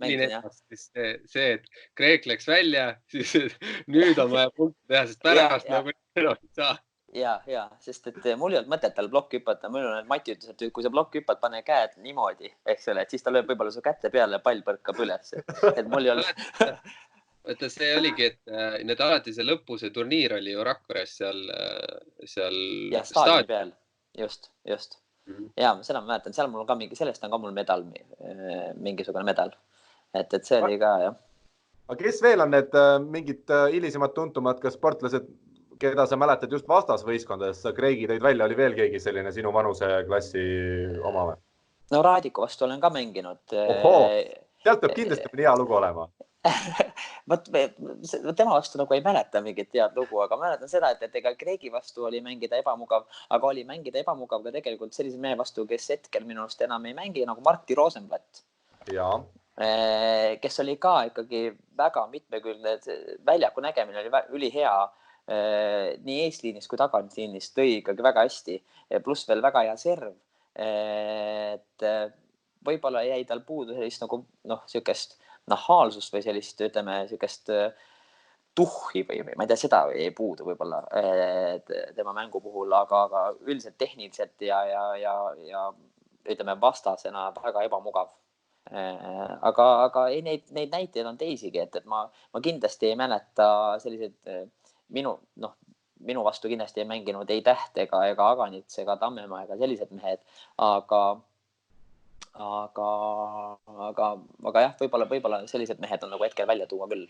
mängin, jah. See, et Kreek läks välja, siis nüüd on vaja punkte teha, sest pärast nagu enam ei saa. Ja, sest et mul ei olnud mõtet tal plokk hüpata. Mul on Mati ütles, et kui sa plokk hüppad, pane käed niimoodi, eks ole, et siis ta lööb võib-olla su kätte peale ja pall põrkab üles. Et mul ei olnud... Võtta, see oligi, et need alati see lõpu, see turniir oli ju Rakveres seal staadioni peal. Just. Ja, seda ma mäletan, seal mul on ka sellest on ka mul medal, mingisugune medal. Et see oli ka, jah. Aga kes veel on need mingid hilisemad tuntumad, kas sportlased, keda sa mäletad just vastasvõistkondades, sa Kreegi tõid välja, oli veel keegi selline sinu vanuseklassi oma või? No Raadiku vastu olen ka mänginud. Sealt peab kindlasti hea lugu olema. Tema vastu nagu ei mäleta mingit head lugu, aga mäletan seda, et ega Kreegi vastu oli mängida ebamugav, aga oli mängida ebamugav ka tegelikult sellise mehe vastu, kes hetkel minu arust enam ei mängi, nagu Martti Rosenblatt. Kes oli ka ikkagi väga mitmekülgne, väljaku nägemine oli ülihea, nii eesliinis kui tagaliinis tõi ikkagi väga hästi, pluss veel väga hea serv. Et võib-olla jäi tal puudu sellist nagu siukest nahaalsust või sellist, ütleme, siukest tuhhi või ma ei tea, seda ei puudu võib-olla tema mängu puhul, aga üldiselt tehniliselt ja ütleme vastasena väga ebamugav. Aga ei, neid näiteid on teisigi, et ma kindlasti ei mäleta sellised minu vastu kindlasti ei mänginud ei Täht ega Aganits ega Tammemaa ega sellised mehed, aga jah, võib-olla sellised mehed on nagu hetkel välja tuua küll.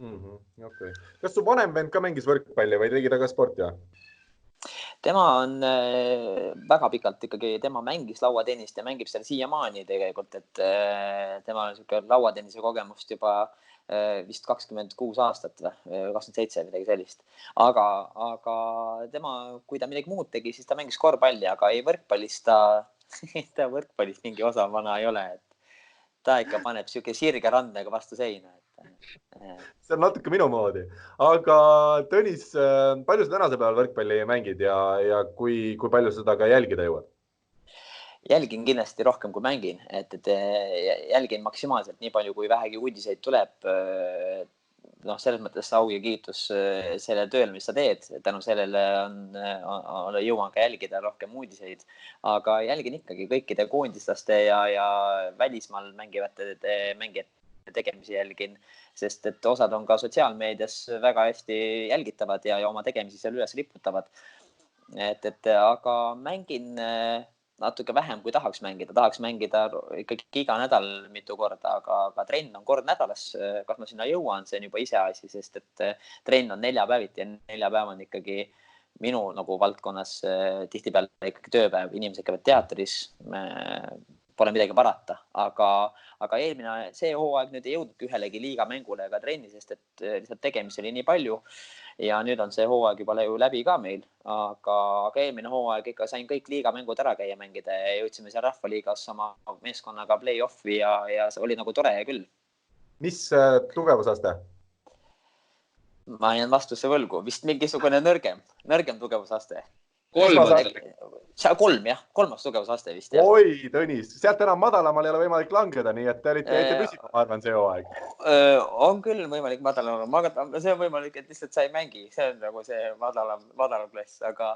Okay. Kas su vanem vend ka mängis võrkpalli või tegi ta ka sporti? Tema on väga pikalt ikkagi, tema mängis lauatennist ja mängib seal siiamaani tegelikult, et tema on selline lauatennise kogemust juba vist 26 aastat või 27 midagi sellist. Aga tema, kui ta midagi muud tegi, siis ta mängis korvpalli, aga ei võrkpallis ta võrkpallis mingi osa vana ei ole, et ta ikka paneb siuke sirge randega vastu seina. See on natuke minu moodi. Aga Tõnis, palju sa tänase peal võrkpalli mängid ja kui palju seda ka jälgida jõuad? Jälgin kindlasti rohkem kui mängin, et jälgin maksimaalselt nii palju, kui vähegi uudiseid tuleb. Selles mõttes au ja kiitus selle tööl, mis sa teed. Tänu sellele jõuan ka jälgida rohkem uudiseid, aga jälgin ikkagi kõikide koondislaste ja välismaal mängijate tegemisi jälgin, sest et osad on ka sotsiaalmeedias väga hästi jälgitavad ja oma tegemisi seal üles riputavad. Aga mängin natuke vähem, kui tahaks mängida ikkagi iga nädal mitu korda, aga trenn on kord nädalas. Kas ma sinna jõuan, see on juba ise asi, sest et trenn on 4 päeviti ja 4 päeva on ikkagi minu nagu valdkonnas tihtipeale ikkagi tööpäev, inimesed käivad teatris, pole midagi parata, aga see hooaeg nüüd ei jõudnudki ühelegi liiga mängule ega trenni, sest et lihtsalt tegemisi oli nii palju ja nüüd on see hooaeg juba läbi ka meil, aga eelmine hooaeg ikka sain kõik liigamängud ära käia mängida ja jõudsime seal Rahvaliigas oma meeskonnaga play-offi ja see oli nagu tore küll. Mis tugevusaste? Ma jään vastuse võlgu, vist mingisugune nõrgem tugevusaste. 3 jah, 3. tugevusaste vist. Jah. Oi, Tõnis, sealt enam madalamale ei ole võimalik langeda, nii et te olite püsima, ma arvan, see hooaeg. On küll võimalik madalam, see on võimalik, et lihtsalt sa ei mängi, see on nagu see madalam klass, aga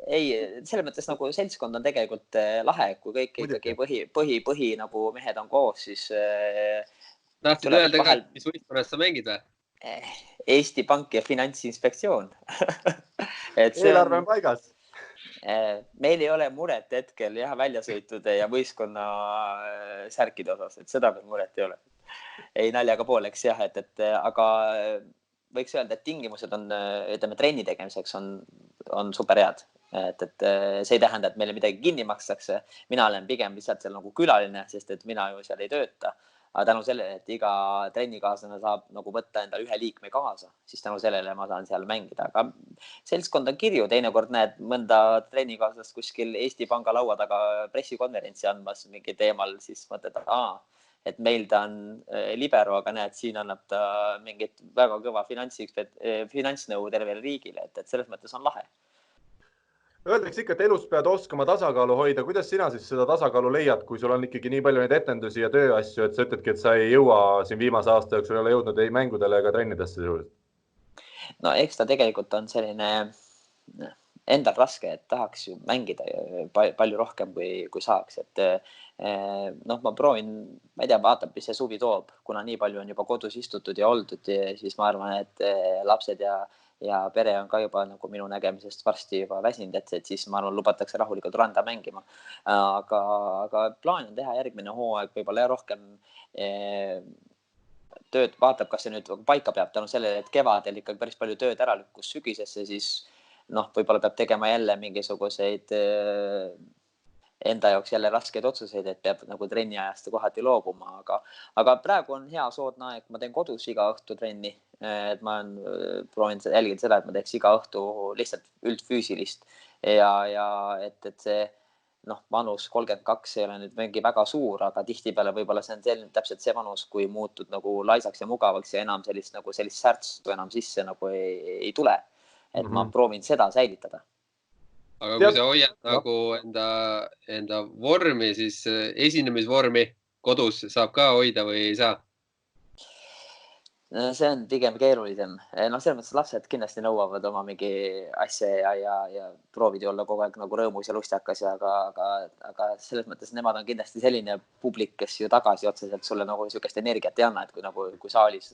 ei, selles mõttes nagu seltskond on tegelikult lahe, kui kõik ikkagi põhi nagu mehed on koos, siis tahtsid öelda ka, mis võistkonnas sa mängid või? Eesti Pank ja Finantsinspektsioon. Eelarve on paigas. Meil ei ole muret hetkel väljasõitude ja võistkonna särkide osas, et seda veel muret ei ole. Ei naljaga pooleks aga võiks öelda, et tingimused on, ütleme, trenni tegemiseks on super head. Et see ei tähenda, et meile midagi kinni makstakse. Mina olen pigem lihtsalt seal nagu külaline, sest et mina ju seal ei tööta. Aga tänu sellele, et iga trennikaaslane saab nagu võtta endale ühe liikme kaasa, siis tänu sellele ma saan seal mängida. Aga seltskond on kirju, teinekord näed mõnda trennikaaslast kuskil Eesti Panga laua taga pressikonverentsi andmas mingi teemal, siis mõtled, et meil ta on libero, aga näed, siin annab ta mingit väga kõva finantsnõu tervele riigile, et selles mõttes on lahe. Öeldakse ikka, et elus pead oskama tasakaalu hoida. Kuidas sina siis seda tasakaalu leiad, kui sul on ikkagi nii palju neid etendusi ja tööasju, et sa ütledki, et sa ei jõua siin viimase aasta jooksul ei ole jõudnud ei mängudele ega trennidesse juurde? No eks ta tegelikult on selline endal raske, et tahaks ju mängida palju rohkem kui saaks. Ma proovin, ma ei tea, vaatab, mis see suvi toob, kuna nii palju on juba kodus istutud ja oldud, siis ma arvan, et lapsed ja pere on ka juba nagu minu nägemisest varsti juba väsinud, et siis ma arvan, lubatakse rahulikult randa mängima. Aga plaan on teha järgmine hooaeg võib-olla rohkem tööd, vaatab, kas see nüüd paika peab tänu sellele, et kevadel ikkagi päris palju tööd ära lükkus sügisesse, siis võib-olla peab tegema jälle mingisuguseid enda jaoks jälle raskeid otsuseid, et peab nagu trenni ajast kohati loobuma, aga praegu on hea soodne aeg, ma teen kodus iga õhtu trenni, et ma proovin jälgida seda, et ma teeks iga õhtu lihtsalt üldfüüsilist ja et see vanus 32 ei ole nüüd mingi väga suur, aga tihtipeale võib-olla see on täpselt see vanus, kui muutud nagu laisaks ja mugavaks ja enam sellist särtsu enam sisse nagu ei tule, et ma proovin seda säilitada. Aga kui sa hoiad nagu enda vormi, siis esinemisvormi kodus saab ka hoida või ei saa? See on pigem keerulisem. Selles mõttes lapsed kindlasti nõuavad oma mingi asja ja proovid olla kogu aeg nagu rõõmus ja lustakas, aga selles mõttes nemad on kindlasti selline publik, kes ju tagasi otseselt sulle nagu niisugust energiat ei anna, et kui saalis,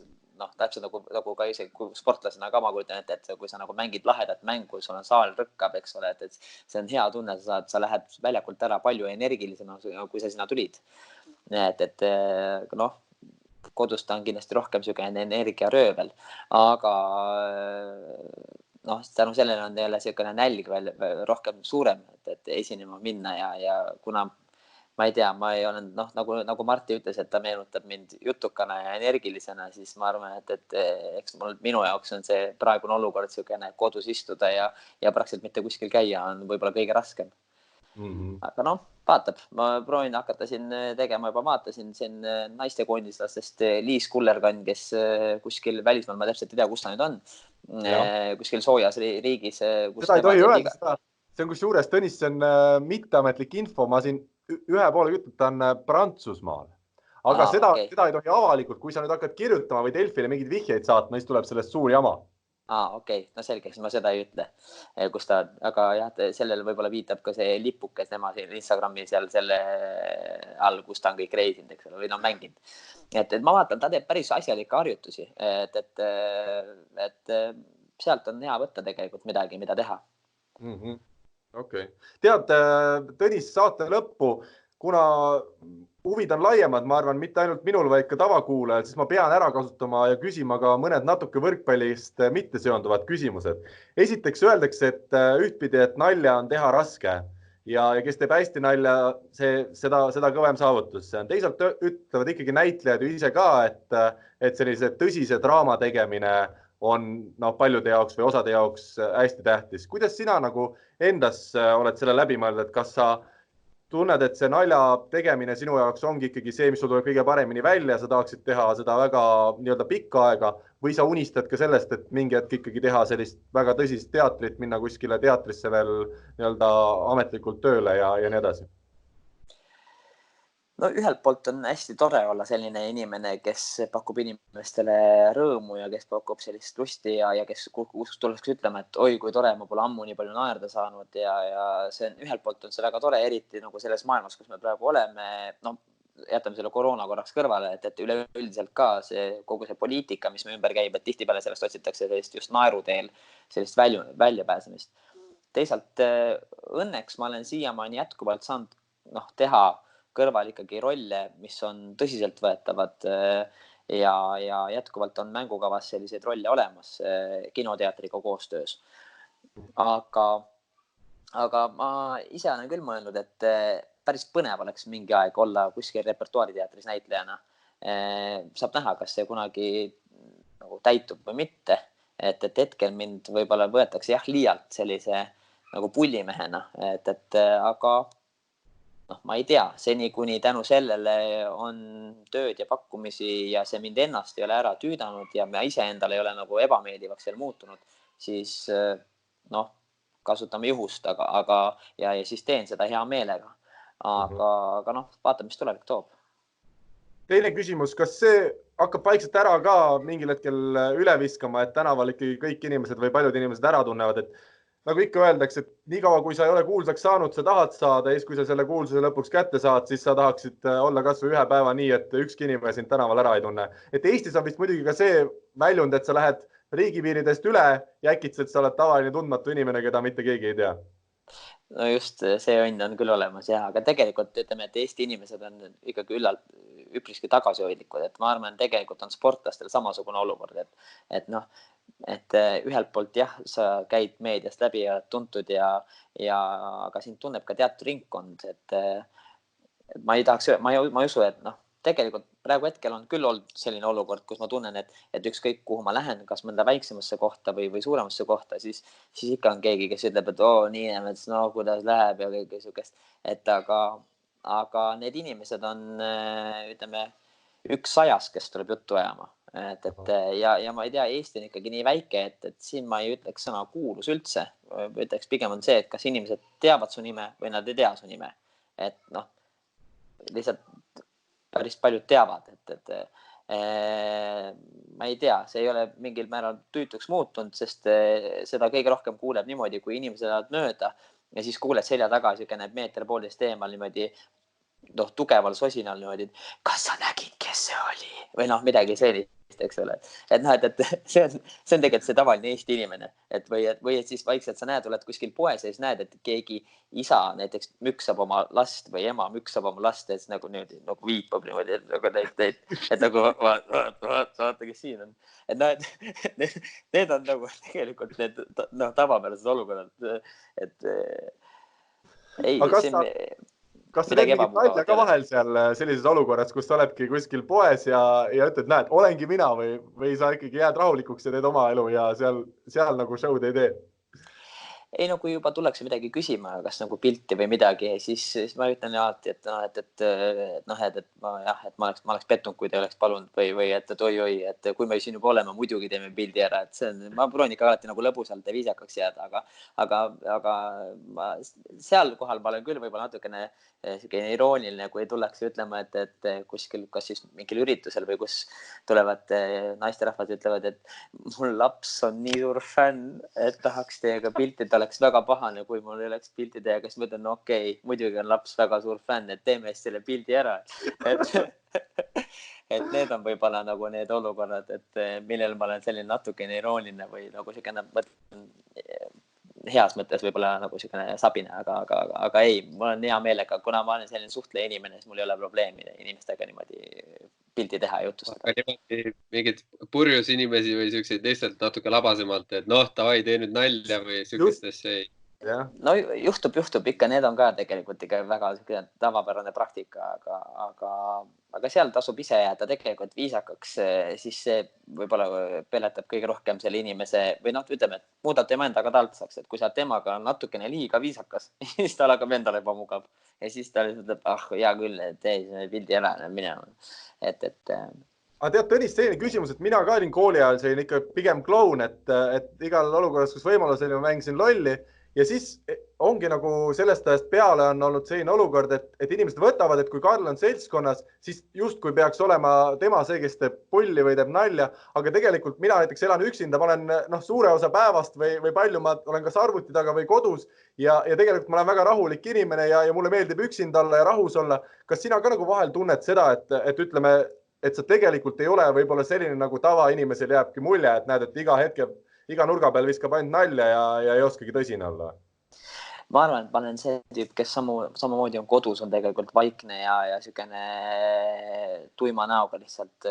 täpselt nagu ka isegi kui sportlasena ka ma kujutan, et kui sa nagu mängid lahedat mängu, sul on saal rõkkab, eks ole, et see on hea tunne, sa lähed väljakult ära palju energilisena, kui sa sinna tulid. Et kodust on kindlasti rohkem niisugune energiaröövel, aga tänu sellele on jälle niisugune nälg veel rohkem suurem, et esinema minna ja kuna ma ei tea, ma ei ole, nagu Marti ütles, et ta meenutab mind jutukana ja energilisena, siis ma arvan, et eks minu jaoks on see praegune olukord niisugune kodus istuda ja praktiliselt mitte kuskil käia on võib-olla kõige raskem. Aga vaatab, ma proovin hakata siin tegema, juba vaatasin siin naistekoondislastest Liis Kullerkann, kes kuskil välismaal, ma täpselt ei tea, kus ta nüüd on, kuskil soojas riigis. Seda ei tohi öelda seda. See on kusjuures, Tõnis, see on mitteametlik info, ma siin ühe poole ütlen, ta on Prantsusmaal. Aga seda ei tohi avalikult, kui sa nüüd hakkad kirjutama või Delfile mingid vihjeid saatma, siis tuleb sellest suur jama. Okei, selge, siis ma seda ei ütle, aga jah, sellele võib-olla viitab ka see lipukes tema Instagrami seal selle all, kus ta on kõik reisinud, eks ole, või mänginud. Et ma vaatan, ta teeb päris asjalikke harjutusi, et sealt on hea võtta tegelikult midagi, mida teha. Okei. Tead, Tõnis, saate lõppu, kuna huvid on laiemad, ma arvan, mitte ainult minul, vaid ka tavakuulajal, siis ma pean ära kasutama ja küsima ka mõned natuke võrkpallist mitte seonduvad küsimused. Esiteks öeldakse, et ühtpidi, et nalja on teha raske ja kes teeb hästi nalja, seda kõvem saavutus. Teisalt ütlevad ikkagi näitlejad ju ise ka, et sellise tõsise draama tegemine on paljude jaoks või osade jaoks hästi tähtis. Kuidas sina nagu endas oled selle läbi mõelnud, et kas sa tunned, et see nalja tegemine sinu jaoks ongi ikkagi see, mis sul tuleb kõige paremini välja, sa tahaksid teha seda väga nii-öelda pikka aega või sa unistad ka sellest, et mingi hetk ikkagi teha sellist väga tõsist teatrit, minna kuskile teatrisse veel nii-öelda ametlikult tööle ja nii edasi? No ühelt poolt on hästi tore olla selline inimene, kes pakub inimestele rõõmu ja kes pakub sellist lusti ja kes tuleks ütlema, et oi, kui tore, ma pole ammu nii palju naerda saanud ja see on, ühelt poolt on see väga tore, eriti nagu selles maailmas, kus me praegu oleme, jätame selle koroona korraks kõrvale, et üleüldiselt ka kogu see poliitika, mis me ümber käib, et tihtipeale sellest otsitakse sellist just naeruteel, sellist väljapääsemist. Teisalt õnneks ma olen siiamaani jätkuvalt saanud teha kõrval ikkagi rolle, mis on tõsiseltvõetavad ja jätkuvalt on mängukavas selliseid rolle olemas kinoteatriga koostöös. Aga ma ise olen küll mõelnud, et päris põnev oleks mingi aeg olla kuskil repertuaariteatris näitlejana. Saab näha, kas see kunagi täitub või mitte. Et hetkel mind võib-olla võetakse liialt sellise nagu pullimehena, aga ma ei tea, seni kuni tänu sellele on tööd ja pakkumisi ja see mind ennast ei ole ära tüüdanud ja ma ise endale ei ole nagu ebameeldivaks veel muutunud, siis kasutame juhust, ja siis teen seda hea meelega. Aga vaatame, mis tulevik toob. Teine küsimus, kas see hakkab vaikselt ära ka mingil hetkel üle viskama, et tänaval ikkagi kõik inimesed või paljud inimesed ära tunnevad, et nagu ikka öeldakse, et nii kaua, kui sa ei ole kuulsaks saanud, sa tahad saada, ja siis kui sa selle kuulsuse lõpuks kätte saad, siis sa tahaksid olla kas või ühe päeva nii, et ükski inimene sind tänaval ära ei tunne. Et Eestis on vist muidugi ka see väljund, et sa lähed riigipiiridest üle ja äkitselt sa oled tavaline tundmatu inimene, keda mitte keegi ei tea. No just see õnn on küll olemas aga tegelikult ütleme, et Eesti inimesed on ikkagi üpriski tagasihoidlikud, et ma arvan, tegelikult on sportlastel samasugune olukord, et ühelt poolt sa käid meediast läbi ja oled tuntud aga sind tunneb ka teatud ringkond, et ma ei usu, et tegelikult praegu hetkel on küll olnud selline olukord, kus ma tunnen, et ükskõik kuhu ma lähen, kas mõnda väiksemasse kohta või suuremasse kohta, siis ikka on keegi, kes ütleb, et nii Neemets, kuidas läheb ja kõige sugust. Aga need inimesed on, ütleme, 100, kes tuleb juttu ajama. Ja ma ei tea, Eesti on ikkagi nii väike, et siin ma ei ütleks sõna kuulus üldse. Ütleks pigem on see, et kas inimesed teavad su nime või nad ei tea su nime. Et lihtsalt päris paljud teavad, et ma ei tea, see ei ole mingil määral tüütuks muutunud, sest seda kõige rohkem kuuleb niimoodi, kui inimesed lähevad mööda ja siis kuuled selja taga, niisugune meeter-poolteist eemal niimoodi tugeval sosinal niimoodi, kas sa nägid, kes see oli? Või midagi sellist, eks ole. Et see on tegelikult see tavaline Eesti inimene. Või et siis vaikselt sa näed, oled kuskil poes ja siis näed, et keegi isa näiteks müksab oma last või ema müksab oma last ja siis nagu viipab niimoodi, et nagu vaata, kes siin on. Need on nagu tegelikult need tavapärased olukorrad. Kas sa tegid nalja ka vahel seal sellises olukorras, kus sa oledki kuskil poes ja ütled, näed, olengi mina või sa ikkagi jääd rahulikuks ja teed oma elu ja seal nagu show'd ei tee? Ei, kui juba tullakse midagi küsima, kas nagu pilti või midagi, siis ma ütlen alati, et ma oleks pettunud, kui te oleks palunud või et oi, et kui me siin juba oleme, muidugi teeme pildi ära, et ma proovin ikka alati nagu lõbusalt ja viisakaks jääda, aga seal kohal ma olen küll võib-olla natukene irooniline, kui tullakse ütlema, et kuskil, kas siis mingil üritusel või kus tulevad naisterahvad ütlevad, et mul laps on nii suur fänn, et tahaks teiega pilti, ta oleks väga pahane, kui mul ei oleks pilti teiega, siis ma ütlen, okei, muidugi on laps väga suur fänn, et teeme selle pildi ära. Et need on võib-olla nagu need olukorrad, et millel ma olen selline natukene irooniline või nagu heas mõttes võib-olla nagu selline sabine, aga ei, mul on hea meelega, kuna ma olen selline suhtleja inimene, siis mul ei ole probleemi inimestega niimoodi pildi teha ja jutustada. Aga niimoodi mingid purjus inimesi või selliseid lihtsalt natuke labasemalt, et noh, tavai, tee nüüd nalja või sellist asja ei. No juhtub ikka, need on ka tegelikult ikka väga tavapärane praktika, aga seal tasub ise jääda tegelikult viisakaks, siis see võib-olla peletab kõige rohkem selle inimese või ütleme, et muudab tema endaga taltsaks, et kui sa temaga natukene liiga viisakas, siis tal hakkab endale ebamugav ja siis ta ütleb, hea küll, tee see pildi ära minema. Aga tead, Tõnis, selline küsimus, et mina ka olin kooli ajal selline ikka pigem kloun, et igal olukorras, kus võimalus oli, ma mängisin lolli. Ja siis ongi nagu sellest ajast peale on olnud selline olukord, et inimesed võtavad, et kui Karl on seltskonnas, siis justkui peaks olema tema see, kes teeb pulli või teeb nalja. Aga tegelikult mina näiteks elan üksinda, ma olen suure osa päevast või palju ma olen kas arvuti taga või kodus ja tegelikult ma olen väga rahulik inimene ja mulle meeldib üksinda olla ja rahus olla. Kas sina ka nagu vahel tunned seda, et ütleme, et sa tegelikult ei ole võib-olla selline nagu tavainimesel jääbki mulje, et näed, et iga nurga peal viskab ainult nalja ja ei oskagi tõsine olla? Ma arvan, et ma olen see tüüp, kes samamoodi on kodus, on tegelikult vaikne ja selline tuima näoga lihtsalt,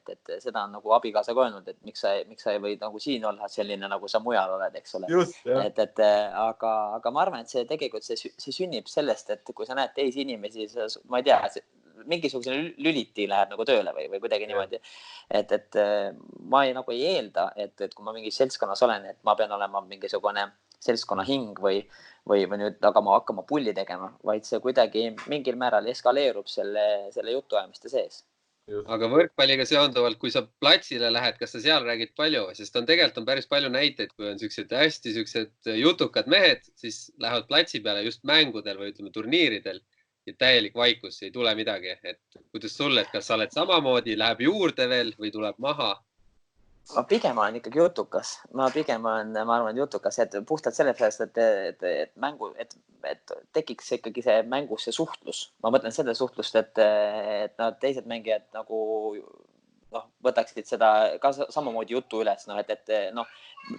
et seda on nagu abikaasa ka öelnud, et miks sa ei või nagu siin olla selline, nagu sa mujal oled, eks ole. Just, aga ma arvan, et see tegelikult see sünnib sellest, et kui sa näed teisi inimesi, ma ei tea, mingisugune lüliti läheb nagu tööle või kuidagi niimoodi. Et ma ei eelda, et kui ma mingis seltskonnas olen, et ma pean olema mingisugune seltskonna hing või nüüd hakkama pulli tegema, vaid see kuidagi mingil määral eskaleerub selle jutuajamiste sees. Aga võrkpalliga seonduvalt, kui sa platsile lähed, kas sa seal räägid palju? Sest tegelikult on päris palju näiteid, kui on hästi jutukad mehed, siis lähevad platsi peale just mängudel või ütleme turniiridel ja täielik vaikus, ei tule midagi. Et kuidas sulle, et kas sa oled samamoodi, läheb juurde veel või tuleb maha? Ma pigem olen ikkagi jutukas. Ma arvan, jutukas, et puhtalt sellepärast, et tekiks ikkagi see mängus see suhtlus. Ma mõtlen selle suhtlust, et teised mängijad nagu võtaksid seda ka samamoodi jutu üles,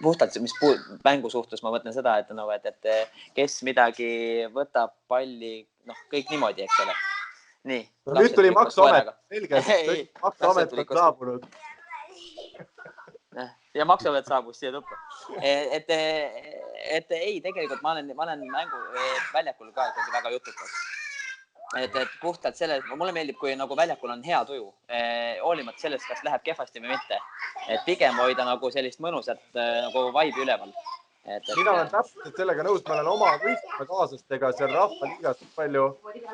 puhtalt mis mängu suhtlus, ma mõtlen seda, et kes midagi võtab palli, kõik niimoodi, eks ole. Nii. Nüüd tuli Maksuamet. Selge, Maksuamet on saabunud. Ja Maksuamet saabus siia tuppa. Et ei, tegelikult ma olen mängu väljakul ka ikkagi väga jutukas. Et puhtalt selles, mulle meeldib, kui nagu väljakul on hea tuju, hoolimata sellest, kas läheb kehvasti või mitte. Et pigem hoida nagu sellist mõnusat nagu vibe'i üleval. Mina olen täpselt sellega nõus, ma olen oma võistluse kaaslastega seal Rahvaliigas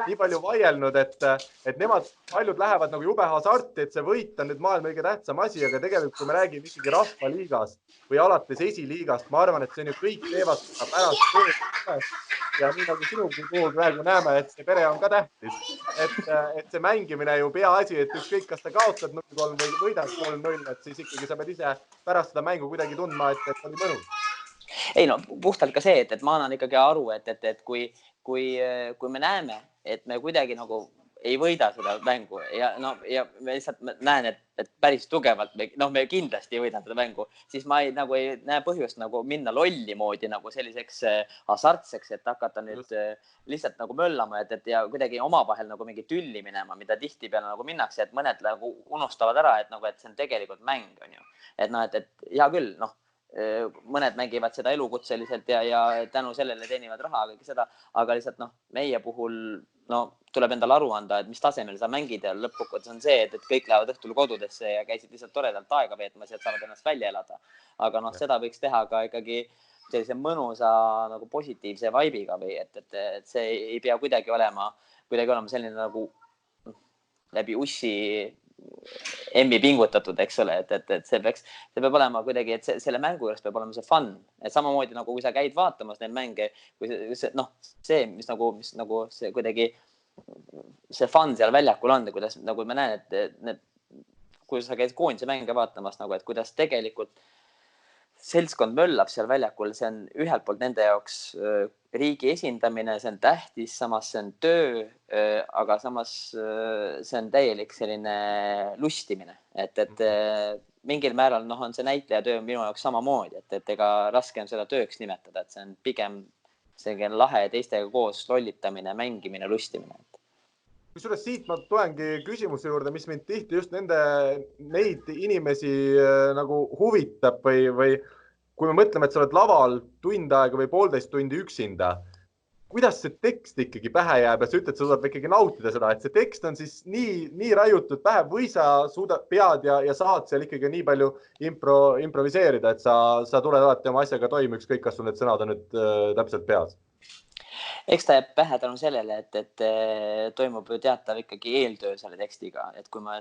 nii palju vaielnud, et nemad paljud lähevad nagu jube hasarti, et see võit on nüüd maailma kõige tähtsam asi, aga tegelikult kui me räägime ikkagi Rahvaliigast või alates esiliigast, ma arvan, et see on ju kõik teevad pärast tööd. Ja nii nagu sinu puhul praegu näeme, et see pere on ka tähtis. Et see mängimine ju peaasi, et ükskõik, kas ta kaotad 0-3 või võidad 0-0, et siis ikkagi sa pead ise pärast seda mängu kuidagi tundma, et oli mõnus. Ei puhtalt ka see, et ma annan ikkagi aru, et kui me näeme, et me kuidagi nagu ei võida seda mängu ja me lihtsalt näen, et päris tugevalt, me kindlasti ei võida seda mängu, siis ma ei näe põhjust nagu minna lolli moodi nagu selliseks hasartseks, et hakata nüüd lihtsalt nagu möllama ja kuidagi omavahel nagu mingi tülli minema, mida tihti peale nagu minnakse, et mõned nagu unustavad ära, et see on tegelikult mäng, on ju. Et hea küll, mõned mängivad seda elukutseliselt ja tänu sellele teenivad raha, aga lihtsalt meie puhul tuleb endale aru anda, et mis tasemel sa mängid ja lõppkokkuvõttes on see, et kõik lähevad õhtul kodudesse ja käisid lihtsalt toredalt aega veetmas ja saavad ennast välja elada. Aga seda võiks teha ka ikkagi sellise mõnusa nagu positiivse vibe'iga või et see ei pea kuidagi olema selline nagu läbi ussi emmi pingutatud, eks ole, et see peab olema kuidagi, et selle mängu juures peab olema see fun. Et samamoodi nagu kui sa käid vaatamas neid mänge, see, mis see kuidagi see fun seal väljakul on, kuidas nagu ma näen, et kui sa käid koondise mänge vaatamas, et kuidas tegelikult seltskond möllab seal väljakul, see on ühelt poolt nende jaoks riigi esindamine, see on tähtis, samas see on töö, aga samas see on täielik selline lustimine, et mingil määral on see näitleja töö minu jaoks samamoodi, et ega raske on seda tööks nimetada, et see on pigem selline lahe teistega koos lollitamine, mängimine, lustimine. Kusjuures siit ma tulengi küsimuse juurde, mis mind tihti just neid inimesi nagu huvitab või kui me mõtleme, et sa oled laval tund aega või 1,5 tundi üksinda, kuidas see tekst ikkagi pähe jääb ja sa ütled, sa saad ikkagi nautida seda, et see tekst on siis nii raiutud pähe või sa pead ja saad seal ikkagi nii palju improviseerida, et sa tuled alati oma asjaga toime, ükskõik kas sul need sõnad on nüüd täpselt peas? Eks ta jääb pähe tänu sellele, et toimub ju teatav ikkagi eeltöö selle tekstiga, et kui ma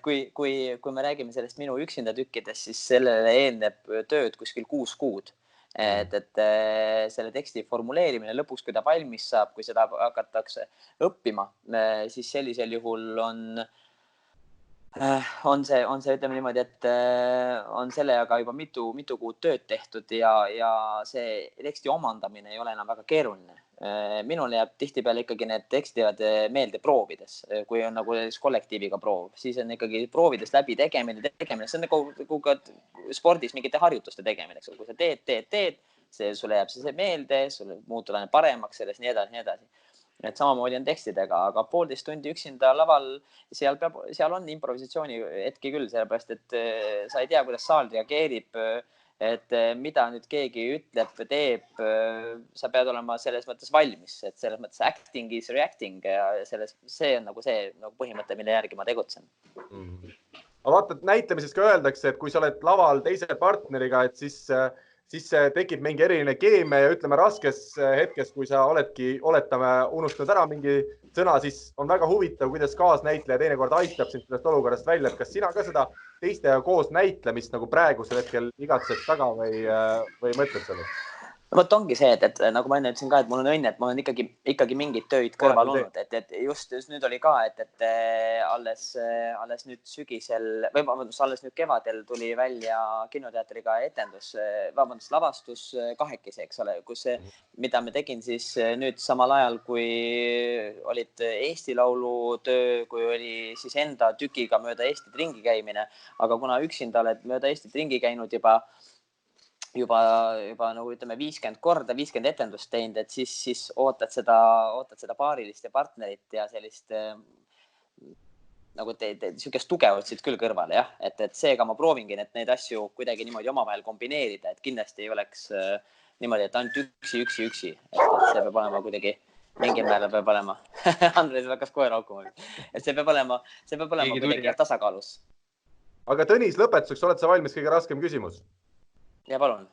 kui me räägime sellest minu üksinda tükkidest, siis sellele eelneb tööd kuskil 6 kuud. Et selle teksti formuleerimine lõpuks, kui ta valmis saab, kui seda hakatakse õppima, siis sellisel juhul on see, ütleme niimoodi, et on sellega juba mitu kuud tööd tehtud ja see teksti omandamine ei ole enam väga keeruline. Minul jääb tihtipeale ikkagi need tekstid meelde proovides, kui on nagu kollektiiviga proov, siis on ikkagi proovides läbi tegemine, see on nagu ka spordis mingite harjutuste tegemine, kui sa teed, sulle jääb see meelde, sulle muutub paremaks selles, nii edasi. Et samamoodi on tekstidega, aga 1,5 tundi üksinda laval, seal on improvisatsiooni hetki küll, sellepärast, et sa ei tea, kuidas saal reageerib, et mida nüüd keegi ütleb, teeb, sa pead olema selles mõttes valmis, et selles mõttes acting is reacting ja see on nagu see põhimõte, mille järgi ma tegutsen. Aga vaata, näitlemises ka öeldakse, et kui sa oled laval teise partneriga, et siis tekib mingi eriline keemia ja ütleme raskes hetkes, kui sa oletame unustanud ära mingi sõna, siis on väga huvitav, kuidas kaasnäitleja teinekord aitab sind sellest olukorrast välja. Et kas sina ka seda teistega koos näitlemist nagu praegusel hetkel igatsed taga või mõtled sellest? No vot ongi see, et nagu ma enne ütlesin ka, et mul on õnne, et mul on ikkagi mingid tööd kõrval olnud, et just nüüd oli ka, et alles nüüd sügisel või alles nüüd kevadel tuli välja kinoteatriga etendus, lavastus kahekesi, eks ole, mida me tegin siis nüüd samal ajal, kui olid Eesti Laulu töö, kui oli siis enda tükiga mööda Eestit ringi käimine, aga kuna üksinda oled mööda Eestit ringi käinud juba nagu ütleme 50 korda, 50 etendust teinud, et siis ootad seda paarilist ja partnerit ja sellist nagu niisugust tugevust siit küll kõrvale, jah. Et seega ma proovingi neid asju kuidagi niimoodi omavahel kombineerida, et kindlasti ei oleks niimoodi, et ainult üksi. Et see peab olema kuidagi, mingil määral peab olema. Andres hakkas kohe raukuma. Et see peab olema kuidagi tasakaalus. Aga Tõnis, lõpetuseks, oled sa valmis kõige raskem küsimus? Ja palun.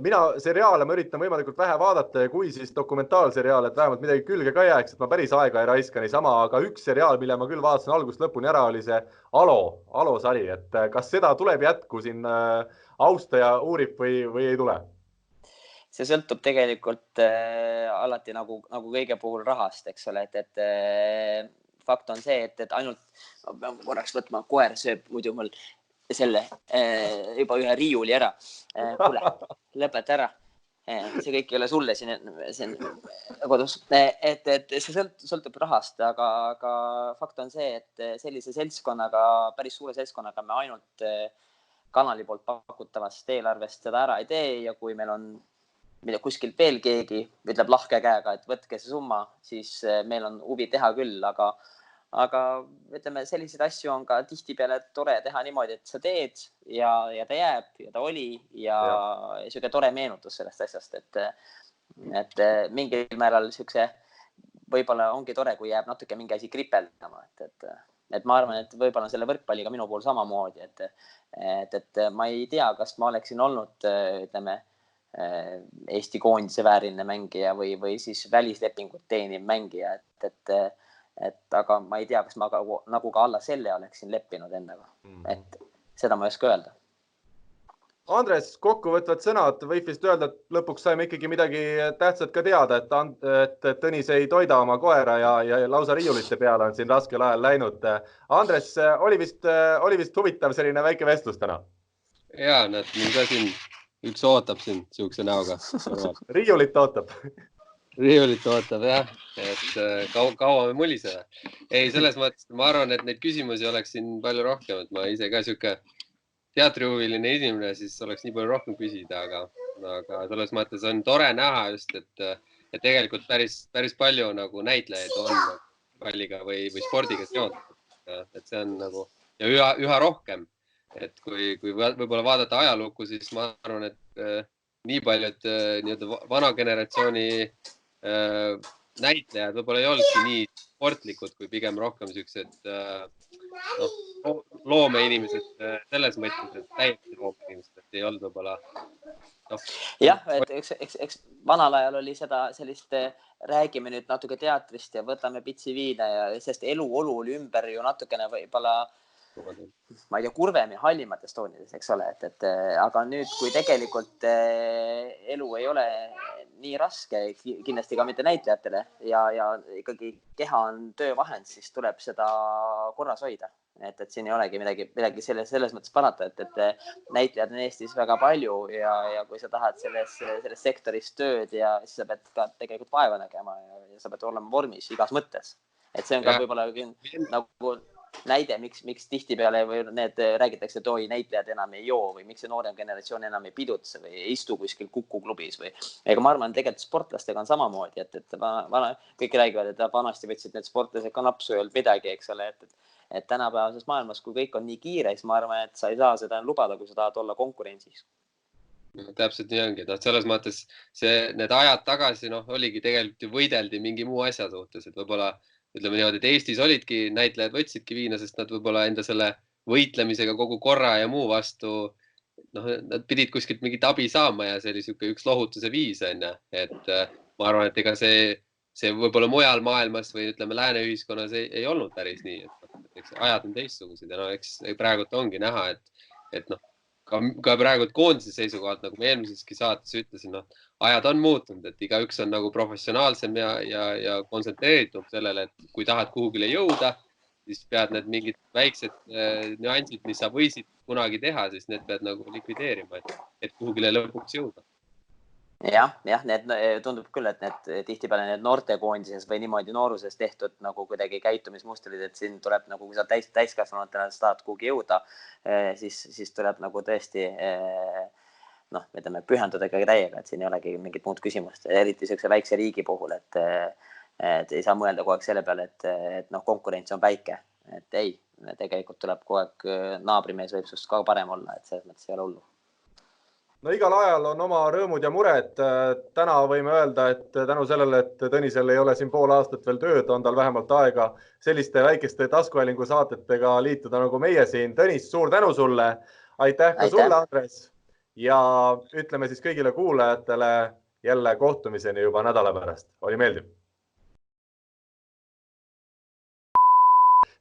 Mina seriaale ma üritan võimalikult vähe vaadata ja kui siis dokumentaalseriaal, et vähemalt midagi külge ka jääks, et ma päris aega ei raiska niisama, aga üks seriaal, mille ma küll vaatasin algust lõpuni ära, oli see Alo sari, et kas seda tuleb jätku siin austaja uurib või ei tule? See sõltub tegelikult alati nagu kõige puhul rahast, eks ole, et fakt on see, et ainult ma pean korraks võtma, koer sööb muidu mul selle juba ühe riiuli ära. Kuule, lõpeta ära. See kõik ei ole sulle siin kodus. Et see sõltub rahast, aga fakt on see, et sellise seltskonnaga, päris suure seltskonnaga me ainult kanali poolt pakutavast eelarvest seda ära ei tee ja kui meil on kuskil veel keegi ütleb lahke käega, et võtke see summa, siis meil on huvi teha küll, aga ütleme, selliseid asju on ka tihtipeale tore teha niimoodi, et sa teed ja ta jääb ja ta oli ja niisugune tore meenutus sellest asjast, et mingil määral niisuguse võib-olla ongi tore, kui jääb natuke mingi asi kripeldama, et ma arvan, et võib-olla selle võrkpalliga minu puhul samamoodi, et ma ei tea, kas ma oleksin olnud, ütleme, Eesti koondise vääriline mängija või siis välislepingut teeniv mängija, aga ma ei tea, kas ma nagu ka alla selle oleksin leppinud endaga. Et seda ma ei oska öelda. Andres, kokkuvõtvad sõnad, võib vist öelda, et lõpuks saime ikkagi midagi tähtsat ka teada, et Tõnis ei toida oma koera ja lausa riiulite peale on siin raskel ajal läinud. Andres, oli vist huvitav selline väike vestlus täna? Ja, näed, mul ka siin üks ootab siin siukse näoga. Riiulit ootab. Riiulit ootab, jah, et kaua me muliseme. Ei, selles mõttes, ma arvan, et neid küsimusi oleks siin palju rohkem, et ma ise ka siuke teatrihuviline inimene, siis oleks nii palju rohkem küsida, aga selles mõttes on tore näha just, et tegelikult päris palju nagu näitlejaid on palliga või spordiga seotud. Et see on nagu, ja üha rohkem, et kui võib-olla vaadata ajalukku, siis ma arvan, et nii paljud nii-öelda vana generatsiooni näitlejad võib-olla ei olnudki nii sportlikud, kui pigem rohkem siuksed loomeinimesed selles mõttes, et täiesti loomeinimesed, et ei olnud võib-olla jah, et eks vanal ajal oli sellist räägime nüüd natuke teatrist ja võtame pitsi viina ja sest elu oli ümber ju natukene võib-olla ma ei tea, kurvem ja hallimates toonides, eks ole, aga nüüd, kui tegelikult elu ei ole nii raske, kindlasti ka mitte näitlejatele ja ikkagi keha on töövahend, siis tuleb seda korras hoida. Et siin ei olegi midagi selles mõttes parata, et näitlejad on Eestis väga palju ja kui sa tahad selles sektoris tööd ja siis sa pead ka tegelikult vaeva nägema ja sa pead olema vormis igas mõttes. Et see on ka võib-olla nagu näide, miks tihtipeale või need räägitakse, et näitlejad enam ei joo või miks see noorem generatsioon enam ei pidutse või ei istu kuskil kukuklubis või ega ma arvan, tegelikult sportlastega on samamoodi, et kõik räägivad, et vanasti võtsid need sportlased ka napsu ei olnud midagi, eks ole, et tänapäevases maailmas, kui kõik on nii kiire, siis ma arvan, et sa ei saa seda lubada, kui sa tahad olla konkurentsis. Täpselt nii ongi, selles mõttes need ajad tagasi oligi tegelikult ju võideldi mingi muu asja suhtes, et võib-olla ütleme niimoodi, et Eestis olidki näitlejad võtsidki viina, sest nad võib-olla enda selle võitlemisega kogu korra ja muu vastu, nad pidid kuskilt mingit abi saama ja see oli siuke üks lohutuse viis, et ma arvan, et ega see võib-olla mujal maailmas või ütleme lääne ühiskonnas ei olnud päris nii, et eks ajad on teistsugused ja eks praegult ongi näha, et ka praegu koondise seisukohalt, nagu ma eelmiseski saates ütlesin, ajad on muutunud, et igaüks on nagu professionaalsem ja kontsentreeritum sellele, et kui tahad kuhugile jõuda, siis pead need mingid väiksed nüansid, mis sa võisid kunagi teha, siis need pead nagu likvideerima, et kuhugile lõpuks jõuda. Jah, need tundub küll, et need tihtipeale need noortekoondises või niimoodi nooruses tehtud nagu kuidagi käitumismustrid, et siin tuleb nagu, kui sa täiskasvanutena tahad kuhugi jõuda, siis tuleb nagu tõesti ütleme, pühenduda ikkagi täiega, et siin ei olegi mingit muud küsimust, eriti sellise väikse riigi puhul, et ei saa mõelda kogu aeg selle peale, et konkurents on väike, et ei, tegelikult tuleb kogu aeg naabrimees võib sust ka parem olla, et selles mõttes ei ole hullu. No igal ajal on oma rõõmud ja mured. Täna võime öelda, et tänu sellele, et Tõnisel ei ole siin pool aastat veel tööd, on tal vähemalt aega selliste väikeste taskuhäälingu saatetega liituda nagu meie siin. Tõnis, suur tänu sulle. Aitäh ka sulle, Andres. Ja ütleme siis kõigile kuulajatele jälle kohtumiseni juba nädala pärast. Oli meeldiv.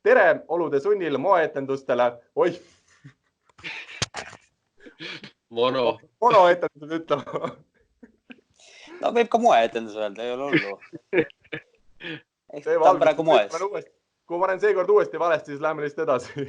Tere olude sunnil moeetendustele. Oih! Monoetendused ütlema. No võib ka moeetendus öelda, ei ole hullu. Eks ta on praegu moes. Kui ma olen seekord uuesti valesti, siis läheme lihtsalt edasi.